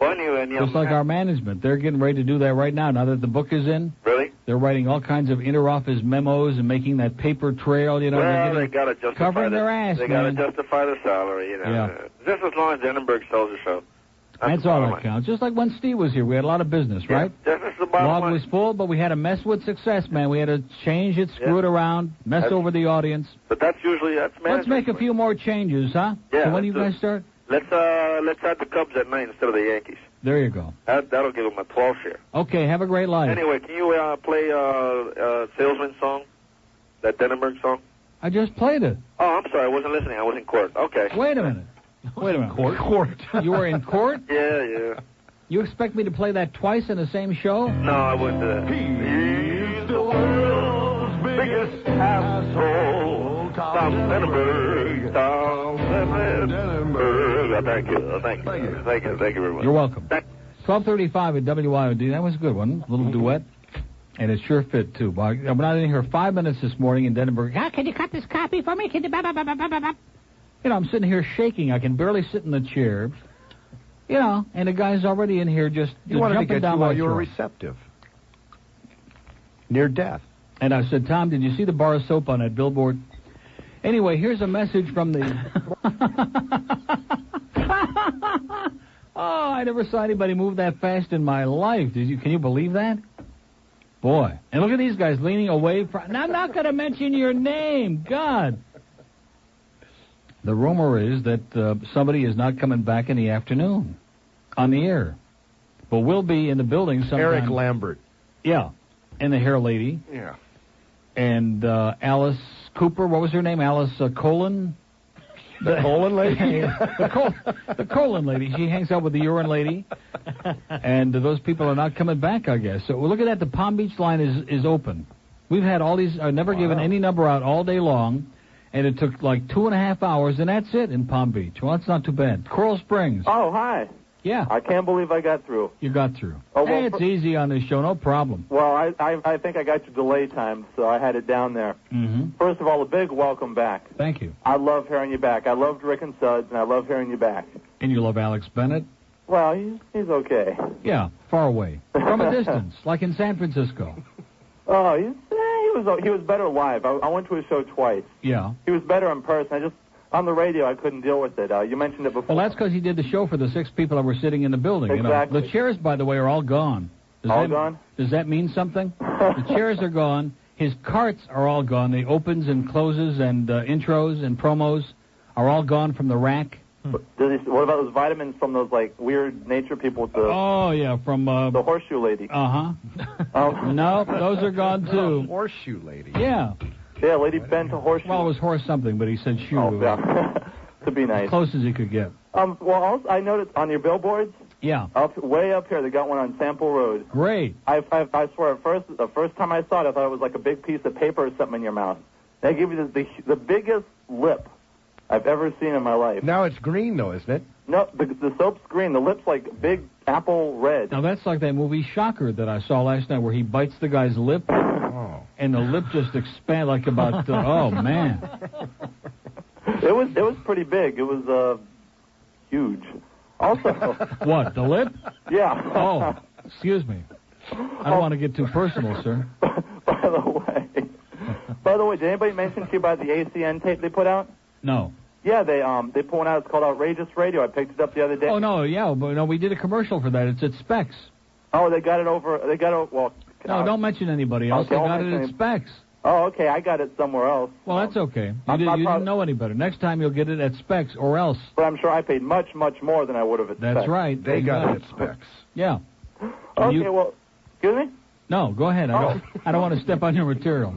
Well, anyway, Just like our management. They're getting ready to do that right now. Now that the book is in. Really? They're writing all kinds of inter-office memos and making that paper trail, Well, they got to justify covering their ass, They got to man. justify the salary, Yeah. Just as long as Denenberg sells the show. That's all that counts. Just like when Steve was here, we had a lot of business, right? That's the bottom Log line. was full, but we had to mess with success, man. We had to change it, screw it around, mess over the audience. But that's management. Let's make a few more changes, huh? Yeah, So when do you let's guys start? Let's add the Cubs at night instead of the Yankees. There you go. That'll give them a 12 share. Okay, have a great life. Anyway, can you play Salesman song? That Denenberg song? I just played it. Oh, I'm sorry. I wasn't listening. I was in court. Okay. Wait a minute. Wait a minute. Court. You were in court? Yeah. You expect me to play that twice in the same show? No, I wouldn't do that. He's the world's biggest asshole. Tom Denenberg. Tom Denenberg. Thank you very much. You're welcome. 12:35 at WIOD. That was a good one. A little duet. And it sure fit, too. But I'm not in here 5 minutes this morning in Denenberg. Can you cut this copy for me? Can you... I'm sitting here shaking. I can barely sit in the chair. And the guy's already in here just You wanted to jumping get down you my while you were throat. receptive. Near death. And I said, Tom, did you see the bar of soap on that billboard? Anyway, here's a message from the... Oh, I never saw anybody move that fast in my life. Can you believe that? Boy. And look at these guys leaning away from... And I'm not going to mention your name. God. The rumor is that somebody is not coming back in the afternoon on the air. But we'll be in the building sometime. Eric Lambert. Yeah. And the hair lady. Yeah. And Alice Cooper. What was her name? Alice Colon? The colon lady? the colon lady. She hangs out with the urine lady. And those people are not coming back, I guess. So look at that. The Palm Beach line is open. We've had all these... I've never given any number out all day long. And it took like 2.5 hours, and that's it in Palm Beach. Well, that's not too bad. Coral Springs. Oh, hi. Yeah. I can't believe I got through. You got through. Oh, well, hey, it's easy on this show, no problem. Well, I think I got your delay time, so I had it down there. Mm-hmm. First of all, a big welcome back. Thank you. I love hearing you back. I loved Rick and Suds, and I love hearing you back. And you love Alex Bennett? Well, he's okay. Yeah, far away. From a distance, like in San Francisco. Oh, he was better live. I went to his show twice. Yeah. He was better in person. On the radio, I couldn't deal with it. You mentioned it before. Well, that's because he did the show for the 6 people that were sitting in the building. Exactly. The chairs, by the way, are all gone. Gone? Does that mean something? The chairs are gone. His carts are all gone. The opens and closes and intros and promos are all gone from the rack. What about those vitamins from those like weird nature people with the? Oh yeah, from the horseshoe lady. No, those are gone too. Horseshoe lady. Yeah. Yeah, Lady Bent to horseshoe. Well, it was horse something, but he said shoe. Oh, yeah. To be nice. As close as he could get. Well, also, I noticed on your billboards. Yeah. Way up here, they got one on Sample Road. Great. I swear, the first time I saw it, I thought it was like a big piece of paper or something in your mouth. They give you the biggest lip I've ever seen in my life. Now it's green, though, isn't it? No, the soap's green. The lip's like big apple red. Now, that's like that movie Shocker that I saw last night where he bites the guy's lip, and the lip just expands like about, oh, man. It was pretty big. It was huge. Also... What, the lip? Yeah. Oh, excuse me. I don't want to get too personal, sir. By the way, did anybody mention to you about the ACN tape they put out? No. Yeah, they put one out. It's called Outrageous Radio. I picked it up the other day. Oh no, yeah, but no, we did a commercial for that. It's at Specs. Oh, they got it over. Well. No, don't mention anybody else. Okay, they got it at Specs. Oh, okay. I got it somewhere else. Well, that's okay. You didn't know any better. Next time you'll get it at Specs or else. But I'm sure I paid much, much more than I would have at Specs. That's right. They got it at Specs. Yeah. Okay. Well, excuse me. No, go ahead. I don't want to step on your material.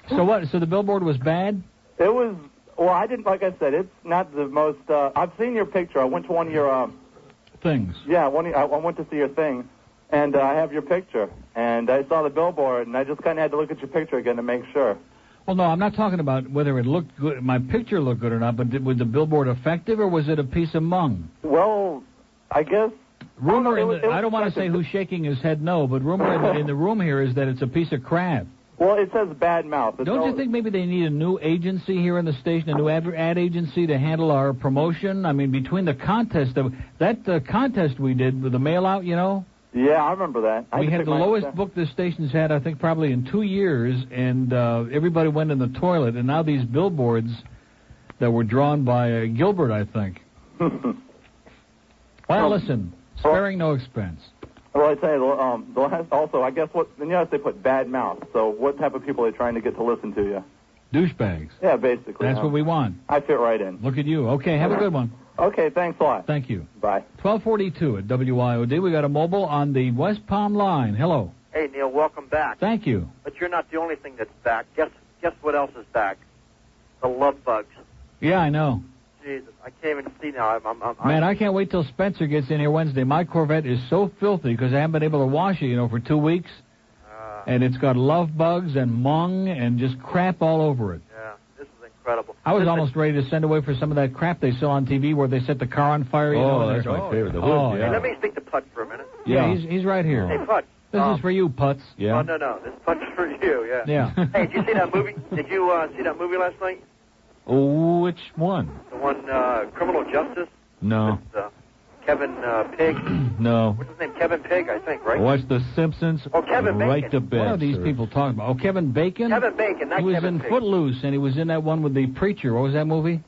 So what? So the billboard was bad? It was. Well, I didn't. Like I said, it's not the most. I've seen your picture. I went to one of your things. Yeah, I went to see your thing, and I have your picture, and I saw the billboard, and I just kind of had to look at your picture again to make sure. Well, no, I'm not talking about whether it looked good. My picture looked good or not, but was the billboard effective or was it a piece of mung? Well, I guess. Rumor. I don't want to say who's shaking his head. No, but rumor in the room here is that it's a piece of crap. Well, it says bad mouth. Don't you think maybe they need a new agency here in the station, a new ad agency to handle our promotion? I mean, between the contest, that contest we did with the mail-out, you know? Yeah, I remember that. We had the lowest book this station's had, I think, probably in 2 years, and everybody went in the toilet, and now these billboards that were drawn by Gilbert, I think. Well, listen, sparing no expense. Well, I tell you, the last, also, I guess they put bad mouth. So what type of people are they trying to get to listen to you? Douchebags. Yeah, basically. That's what we want. I fit right in. Look at you. Okay, have a good one. Okay, thanks a lot. Thank you. Bye. 1242 at WIOD. We got a mobile on the West Palm line. Hello. Hey, Neil, welcome back. Thank you. But you're not the only thing that's back. Guess what else is back? The love bugs. Yeah, I know. Jesus, I can't even see now. Man, I can't wait till Spencer gets in here Wednesday. My Corvette is so filthy because I haven't been able to wash it, for 2 weeks. And it's got love bugs and mung and just crap all over it. Yeah, this is incredible. I was almost ready to send away for some of that crap they sell on TV where they set the car on fire. That's my favorite. The hood, Hey, let me speak to Putz for a minute. Yeah, he's right here. Hey, Putz. This is for you, Putz. Yeah. Oh, no. This Putz is for you, yeah. Yeah. Hey, did you see that movie? Did you see that movie last night? Oh, which one? The one, Criminal Justice? No. With, Kevin Pig? No. What's his name? Kevin Pig, I think, right? Watch The Simpsons. Oh, Kevin right Bacon. to bed. What are these people talking about? Oh, Kevin Bacon? Kevin Bacon, not He was Kevin in Pig. Footloose, and he was in that one with the preacher. What was that movie?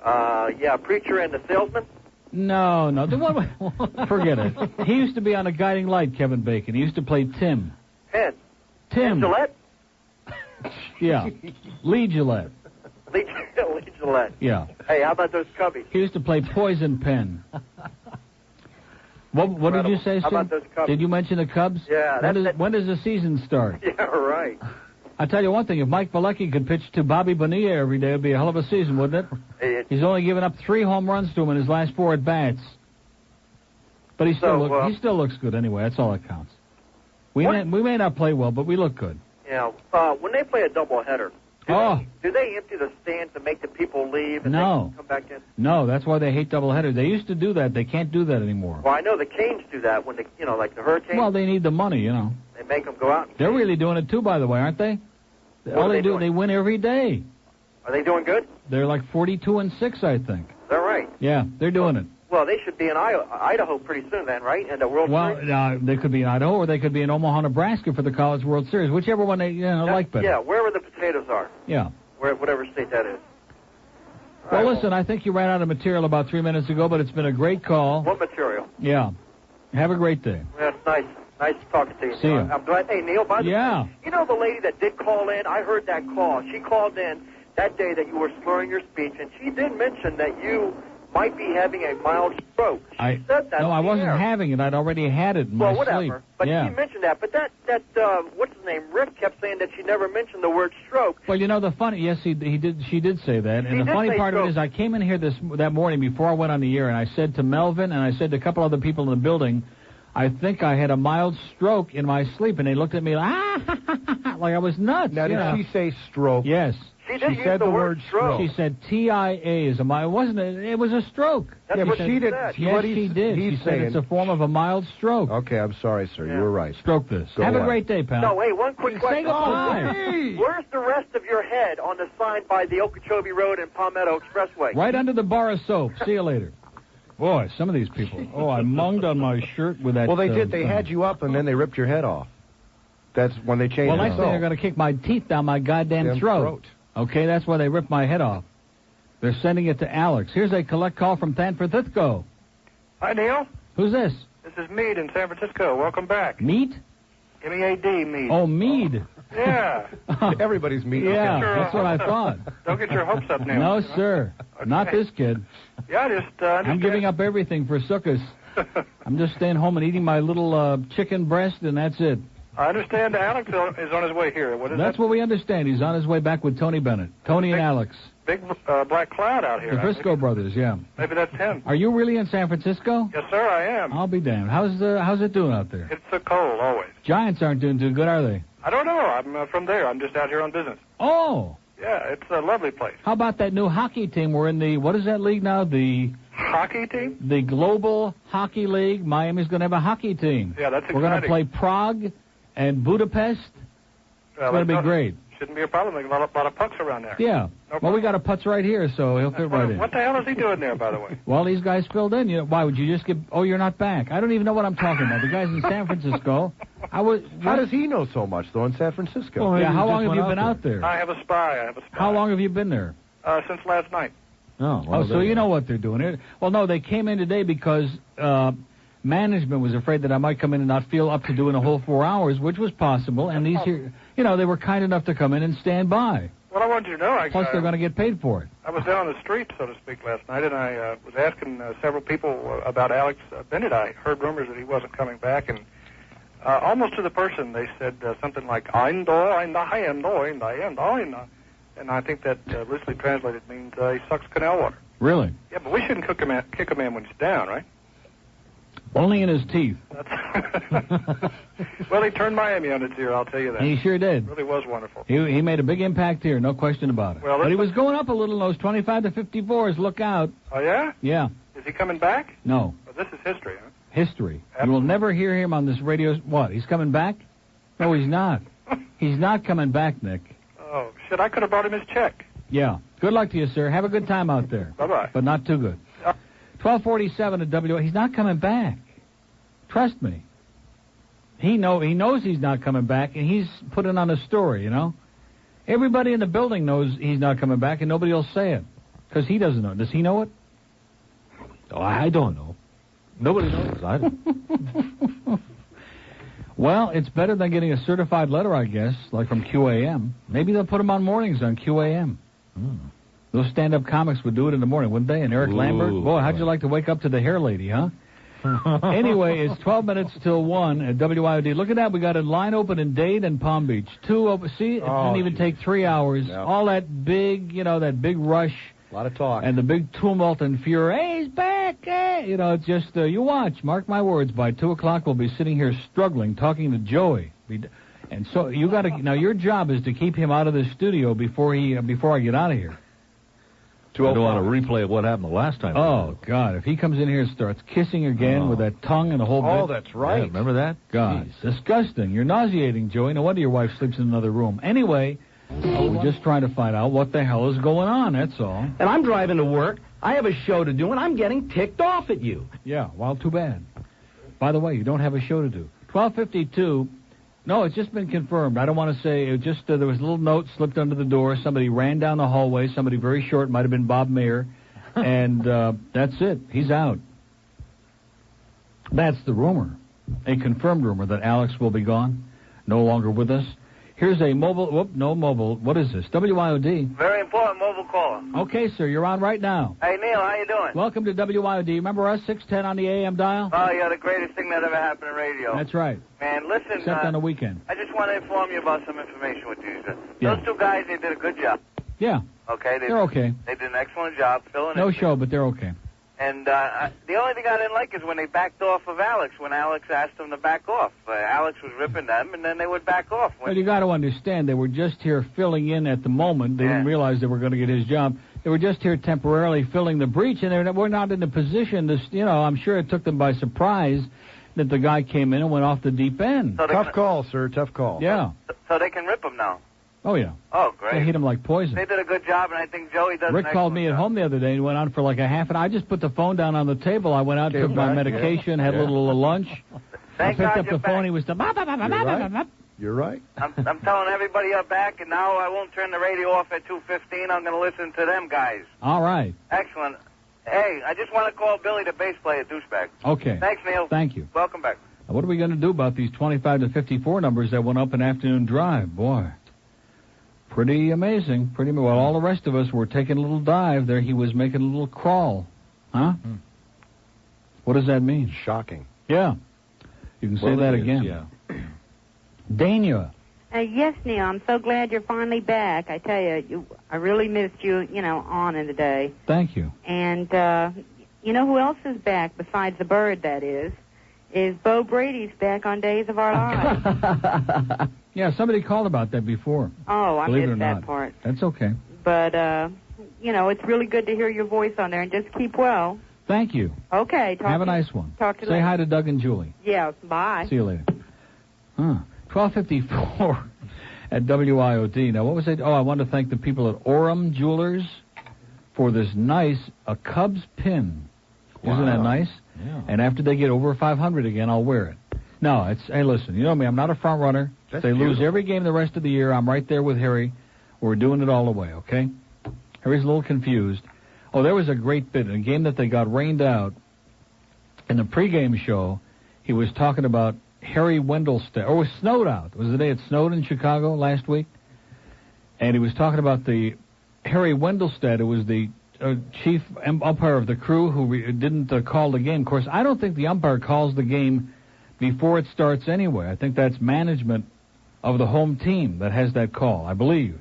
Yeah, Preacher and the Salesman? No. The one. Forget it. He used to be on A Guiding Light, Kevin Bacon. He used to play Tim. Ted. Tim. Gillette? Yeah. Lee Gillette. Lee Gillette. Yeah. Hey, how about those Cubbies? He used to play Poison Pen. What did you say, How Sid? about those Cubs? Did you mention the Cubs? Yeah. When does the season start? Yeah, right. I tell you one thing, if Mike Vielecki could pitch to Bobby Bonilla every day, it'd be a hell of a season, wouldn't it? He's only given up 3 home runs to him in his last 4 at-bats. But he still looks good anyway. That's all that counts. We may not play well, but we look good. Yeah. When they play a doubleheader, do they empty the stands to make the people leave and No. they come back in? No, that's why they hate doubleheaders. They used to do that. They can't do that anymore. Well, I know the Canes do that when like the Hurricanes. Well, they need the money, They make them go out. They're really doing it too, by the way, aren't they? All they do, they win every day. Are they doing good? They're like 42-6, I think. Is that right? Yeah, they're doing it. Well, they should be in Idaho pretty soon then, right? In the World Series? Well, they could be in Idaho or they could be in Omaha, Nebraska for the College World Series, whichever one they like better. Yeah, wherever the potatoes are. Yeah. Whatever state that is. Well, listen, I think you ran out of material about 3 minutes ago, but it's been a great call. What material? Yeah. Have a great day. That's nice. Nice talking to you. See you. I'm glad. Hey, Neil, by the way, you know the lady that did call in? I heard that call. She called in that day that you were slurring your speech, and she did mention that you might be having a mild stroke. She said that. No, I on the wasn't air. having it. I'd already had it in my whatever. sleep. But yeah. she mentioned that. But that what's his name? Rick kept saying that she never mentioned the word stroke. Well, you know, the funny, yes, he did. She did say that. And the funny part of it is I came in here that morning before I went on the air, and I said to Melvin, and I said to a couple other people in the building, I think I had a mild stroke in my sleep, and they looked at me like I was nuts. Now, did she say stroke? Yes. She did use said the word stroke. She said TIA is a mild. It was a stroke. That's what she did. Yes, she did. She said it's a form of a mild stroke. Okay, I'm sorry, sir. You were right. Stroke this. Go Have on. a great day, pal. No, wait, one quick question. Say goodbye. Where's the rest of your head on the sign by the Okeechobee Road and Palmetto Expressway? Right under the bar of soap. See you later. Boy, some of these people. Oh, I munged on my shirt with that. Well, they did. They had you up, and then they ripped your head off. That's when they changed Well, the next thing they're going to kick my teeth down my goddamn throat. Okay, that's why they ripped my head off. They're sending it to Alex. Here's a collect call from San Francisco. Hi, Neil. Who's this? This is Meade in San Francisco. Welcome back. Meade? M-E-A-D, Meade. Oh, Meade. Yeah. Everybody's Meade. Yeah, that's what I thought. Don't get your hopes up, Neil. No, sir. Okay. Not this kid. Yeah, just I'm giving up everything for Sukkot. I'm just staying home and eating my little chicken breast, and that's it. I understand Alex is on his way here. What is That's what we understand. He's on his way back with Tony Bennett. Tony and Alex. Big black cloud out here. The Frisco brothers, yeah. Maybe that's him. Are you really in San Francisco? Yes, sir, I am. I'll be damned. How's it doing out there? It's so cold, always. Giants aren't doing too good, are they? I don't know. I'm from there. I'm just out here on business. Oh. Yeah, it's a lovely place. How about that new hockey team? We're in the, what is that league now? The hockey team? The Global Hockey League. Miami's going to have a hockey team. Yeah, that's exciting. We're going to play Prague and Budapest. It's going to be great. Shouldn't be a problem. There's a lot of pucks around there. Yeah. Well, we got a putz right here, so he'll fit right in. What the hell is he doing there, by the way? Well, these guys filled in. Why would you just get... Oh, you're not back. I don't even know what I'm talking about. The guy's in San Francisco. How does he know so much, though, in San Francisco? Well, yeah, how long have you been out there? I have a spy. How long have you been there? Since last night. Oh, so you know what they're doing. Well, no, they came in today because management was afraid that I might come in and not feel up to doing a whole 4 hours, which was possible. And these here, they were kind enough to come in and stand by. Well, I wanted you to know. Plus, they're going to get paid for it. I was down the street, so to speak, last night, and I was asking several people about Alex Bennett. I heard rumors that he wasn't coming back, and almost to the person, they said something like, and I think that loosely translated means he sucks canal water. Really? Yeah, but we shouldn't kick him in when he's down, right? Only in his teeth. Well, he turned Miami on its ear, I'll tell you that. He sure did. It really was wonderful. He made a big impact here, no question about it. Well, but he was going up a little in those 25 to 54s. Look out. Oh, yeah? Yeah. Is he coming back? No. Well, this is history, huh? History. Absolutely. You will never hear him on this radio. What? He's coming back? No, he's not. He's not coming back, Nick. Oh, shit, I could have brought him his check. Yeah. Good luck to you, sir. Have a good time out there. Bye-bye. But not too good. 1247 at WIOD. He's not coming back. Trust me. He knows he's not coming back, and he's putting on a story, Everybody in the building knows he's not coming back, and nobody will say it. Because he doesn't know. Does he know it? Oh, I don't know. Nobody knows. I don't. Well, it's better than getting a certified letter, I guess, like from QAM. Maybe they'll put him on mornings on QAM. Those stand-up comics would do it in the morning, wouldn't they? And Eric Lambert? Boy, how'd you like to wake up to the hair lady, huh? Anyway, it's 12 minutes till 1 at WIOD. Look at that. We got a line open in Dade and Palm Beach. See, it didn't even take 3 hours. Yep. All that big, that big rush. A lot of talk. And the big tumult and fury. Hey, he's back. Hey. It's just, you watch. Mark my words. By 2 o'clock, we'll be sitting here struggling, talking to Joey. And so you got to, now your job is to keep him out of the studio before I get out of here. I don't want to replay what happened the last time. Oh, God. If he comes in here and starts kissing again with that tongue and the whole bit. Oh, that's right. Yeah, remember that? God, it's disgusting. You're nauseating, Joey. No wonder your wife sleeps in another room. Anyway, we're just trying to find out what the hell is going on, that's all. And I'm driving to work. I have a show to do, and I'm getting ticked off at you. Yeah, well, too bad. By the way, you don't have a show to do. 12:52. No, it's just been confirmed. I don't want to say. It just there was a little note slipped under the door. Somebody ran down the hallway. Somebody very short, might have been Bob Mayer, and that's it. He's out. That's the rumor, a confirmed rumor that Alex will be gone, no longer with us. Here's a mobile. Whoop, no mobile. What is this? WIOD. Very important mobile caller. Okay, sir. You're on right now. Hey, Neil, how you doing? Welcome to WIOD. Remember us, 610 on the AM dial? Oh, you're the greatest thing that ever happened in radio. That's right. Man, listen. Except on the weekend. I just want to inform you about some information with you. Yeah. Those two guys, they did a good job. Yeah. Okay? They're okay. They did an excellent job filling No in. show, but they're okay. And the only thing I didn't like is when they backed off of Alex, when Alex asked them to back off. Alex was ripping them, and then they would back off. Well, you got to understand, they were just here filling in at the moment. They didn't realize they were going to get his job. They were just here temporarily filling the breach, and we're not in a position to, I'm sure it took them by surprise that the guy came in and went off the deep end. So Tough call, sir. Tough call. Yeah. So they can rip them now. Oh, yeah. Oh, great. They hit him like poison. They did a good job, and I think Joey does Rick called me at home the other day and went on for like a half an hour. I just put the phone down on the table. I went out, took my medication, had a little lunch. I picked up the phone. He was You're right. I'm telling everybody you're back, and now I won't turn the radio off at 2:15. I'm going to listen to them guys. All right. Excellent. Hey, I just want to call Billy the bass player douchebag. Okay. Thanks, Neil. Thank you. Welcome back. What are we going to do about these 25 to 54 numbers that went up in afternoon drive? Boy. Pretty amazing. Well, all the rest of us were taking a little dive. There he was making a little crawl. Huh? What does that mean? Shocking. Yeah. You can say that again. Yeah. Dania. Yes, Neil, I'm so glad you're finally back. I tell you, I really missed you, on in the day. Thank you. And, you know who else is back, besides the bird, that is Bo Brady's back on Days of Our Lives. Yeah, somebody called about that before. Oh, I Believe it or missed that not. part. That's okay. But, it's really good to hear your voice on there, and just keep well. Thank you. Okay. Have a nice one. Talk to you Say later. hi to Doug and Julie. Yeah, bye. See you later. 12:54 at WIOD. Now, what was it? Oh, I want to thank the people at Orem Jewelers for this a Cubs pin. Wow. Isn't that nice? Yeah. And after they get over 500 again, I'll wear it. No, hey, listen, you know me, I'm not a front runner. If they lose every game the rest of the year, I'm right there with Harry. We're doing it all the way, okay? Harry's a little confused. Oh, there was a great bit in a game that they got rained out. In the pregame show, he was talking about Harry Wendelstedt. Or it was snowed out. It was the day it snowed in Chicago last week. And he was talking about the Harry Wendelstedt. It was the chief umpire of the crew who didn't call the game. Of course, I don't think the umpire calls the game before it starts anyway. I think that's management of the home team that has that call, I believe.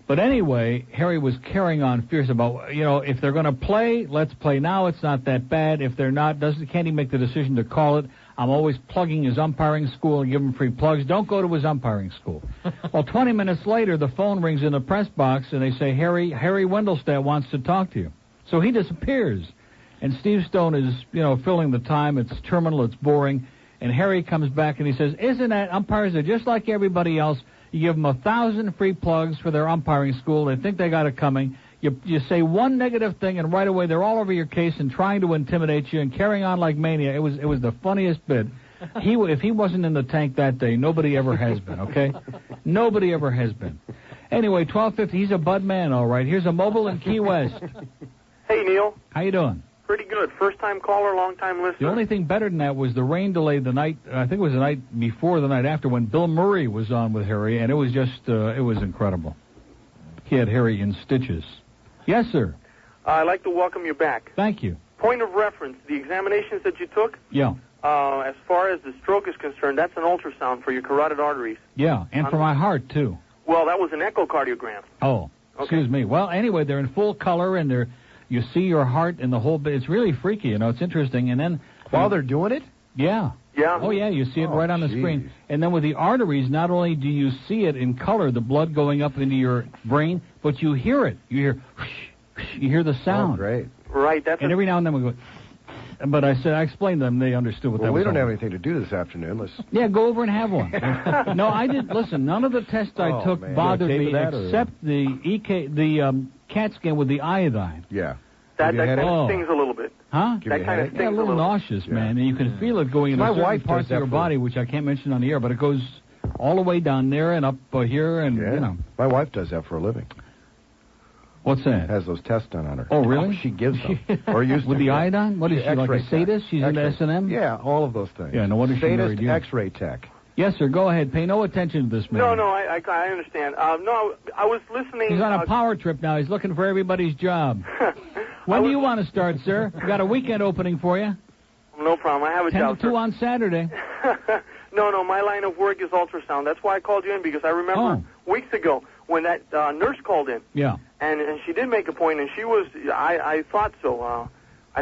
But anyway, Harry was carrying on fierce about, if they're going to play, let's play now. It's not that bad. If they're not, can't he make the decision to call it? I'm always plugging his umpiring school and give him free plugs. Don't go to his umpiring school. Well, 20 minutes later, the phone rings in the press box, and they say, Harry Wendelstedt wants to talk to you. So he disappears. And Steve Stone is, filling the time. It's terminal. It's boring. And Harry comes back and he says, isn't that umpires are just like everybody else? You give them 1,000 free plugs for their umpiring school. They think they got it coming. You say one negative thing, and right away they're all over your case and trying to intimidate you and carrying on like mania. It was the funniest bit. If he wasn't in the tank that day, nobody ever has been, okay? Nobody ever has been. Anyway, 12:50, he's a bud man, all right. Here's a mobile in Key West. Hey, Neil. How you doing? Pretty good. First-time caller, long-time listener. The only thing better than that was the rain delay the night, I think it was the night before the night after, when Bill Murray was on with Harry, and it was just, it was incredible. He had Harry in stitches. Yes, sir. I'd like to welcome you back. Thank you. Point of reference, the examinations that you took, Yeah. As far as the stroke is concerned, that's an ultrasound for your carotid arteries. Yeah, and for my heart, too. Well, that was an echocardiogram. Oh, excuse me. Well, anyway, they're in full color, and you see your heart and the whole bit. It's really freaky, it's interesting. And then while they're doing it? Yeah. Yeah. Oh, yeah, you see it right on the screen. And then with the arteries, not only do you see it in color, the blood going up into your brain, but you hear it. You hear, you hear the sound. Oh, great. Right. And every now and then we go. But I explained to them, they understood what that was. Well, we don't all have anything to do this afternoon. Yeah, go over and have one. No, I didn't. Listen, none of the tests I took bothered me except the CAT scan with the iodine. Yeah. That kind of stings a little bit. Huh? That kind of stings a little nauseous, man. And you can feel it going into certain parts of your body, which I can't mention on the air, but it goes all the way down there and up here and, My wife does that for a living. What's that? Has those tests done on her. Oh, really? She gives them. Or used with to. the iodine? What is she, like a sadist? She's into S&M? Yeah, all of those things. Yeah, no wonder she's married you. X-ray tech. Yes, sir. Go ahead. Pay no attention to this man. No, I understand. No, I was listening. He's on a power trip now. He's looking for everybody's job. When do you want to start, sir? We've got a weekend opening for you. No problem. I have a 10 job. to 2 on Saturday. No, my line of work is ultrasound. That's why I called you in, because I remember weeks ago when that nurse called in. Yeah. And she did make a point, and she was, I thought so.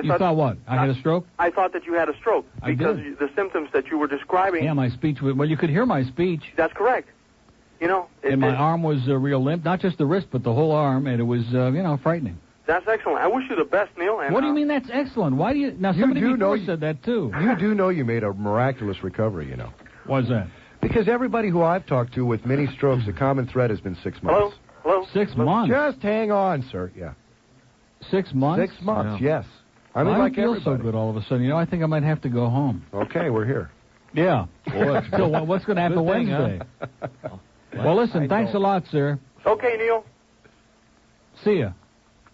You thought what? I had a stroke? I thought that you had a stroke. I because did. the symptoms that you were describing. Yeah, my speech was, well, you could hear my speech. That's correct. You know. And my arm was real limp, not just the wrist, but the whole arm, and it was, frightening. That's excellent. I wish you the best, Neil. And, what do you mean that's excellent? Why do you... Now, somebody before said that, too. You do know you made a miraculous recovery, you know. Why's that? Because everybody who I've talked to with many strokes, the common thread has been 6 months. Hello? 6 months? Just hang on, sir. Yeah. 6 months? 6 months, Yeah. yes. I mean, don't like feel everybody. so good all of a sudden. You know, I think I might have to go home. Okay, we're here. Yeah. So what's going to happen Good thing, Wednesday? Well, listen, thanks a lot, sir. Okay, Neil. See ya.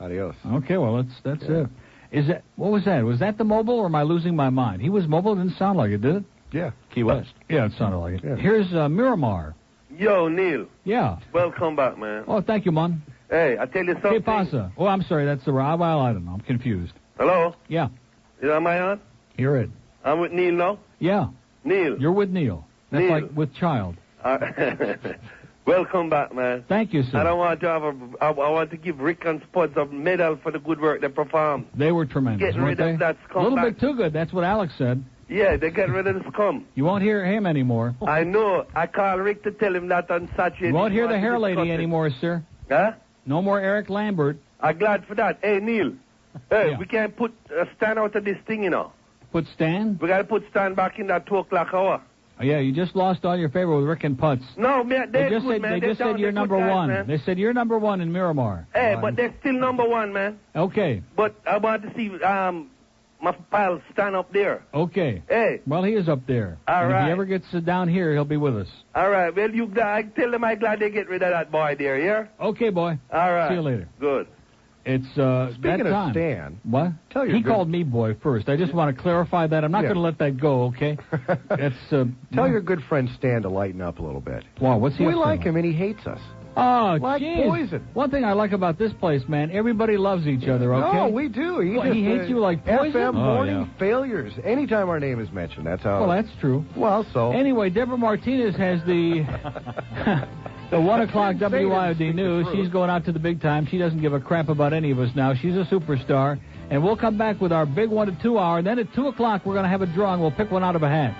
Adios. Okay, well, that's it. What was that? Was that the mobile, or am I losing my mind? He was mobile. It didn't sound like it, did it? Yeah. Key West. Yeah, it sounded like it. Yeah. Here's Miramar. Yo, Neil. Yeah. Welcome back, man. Oh, thank you, man. Hey, I tell you something. Que pasa? Oh, I'm sorry. That's the well, I don't know. I'm confused. Hello? Yeah. Am I on? Hear it. I'm with Neil now? Yeah. Neil. You're with Neil. That's Neil. like with child. Welcome back, man. Thank you, sir. I don't want to have I want to give Rick and Spud a medal for the good work they performed. They were tremendous, Getting rid weren't of they? that A scum little back. bit too good. That's what Alex said. Yeah, they get rid of the scum. You won't hear him anymore. I know. I called Rick to tell him that on Saturday. You won't hear the Want to hair lady discuss it. anymore, sir. Huh? No more Eric Lambert. I'm glad for that. Hey, Neil. Hey, Yeah. we can't put Stan out of this thing, you know. Put Stan? We got to put Stan back in that 2 o'clock hour. Oh, yeah, you just lost all your favor with Rick and Putz. No, man, They they're just good, said, man. they just said you're number one. They said you're number one in Miramar. Hey, but they're still number one, man. Okay. But I want to see my pal Stan up there. Okay. Hey. Well, he is up there. All and right. if he ever gets down here, he'll be with us. All right. Well, I tell them I'm glad they get rid of that boy there, yeah? Okay, boy. All right. See you later. Good. It's that Speaking of time. Stan, What? tell your He good- called me boy first. I just want to clarify that. I'm not Yeah. going to let that go, okay? That's Tell your good friend Stan to lighten up a little bit. Wow, what's he We up to like now? him and he hates us. Oh, Like jeez. poison. One thing I like about this place, man, everybody loves each other, okay? No, we do. He, What, just, he hates you like poison? FM Oh, morning yeah. failures. Anytime our name is mentioned, that's how. Well, that's true. Well, so. Anyway, Deborah Martinez has the the 1 o'clock WIOD news. She's going out to the big time. She doesn't give a crap about any of us now. She's a superstar. And we'll come back with our big 1 to 2 hour. And then at 2 o'clock, we're going to have a draw, and we'll pick one out of a hat.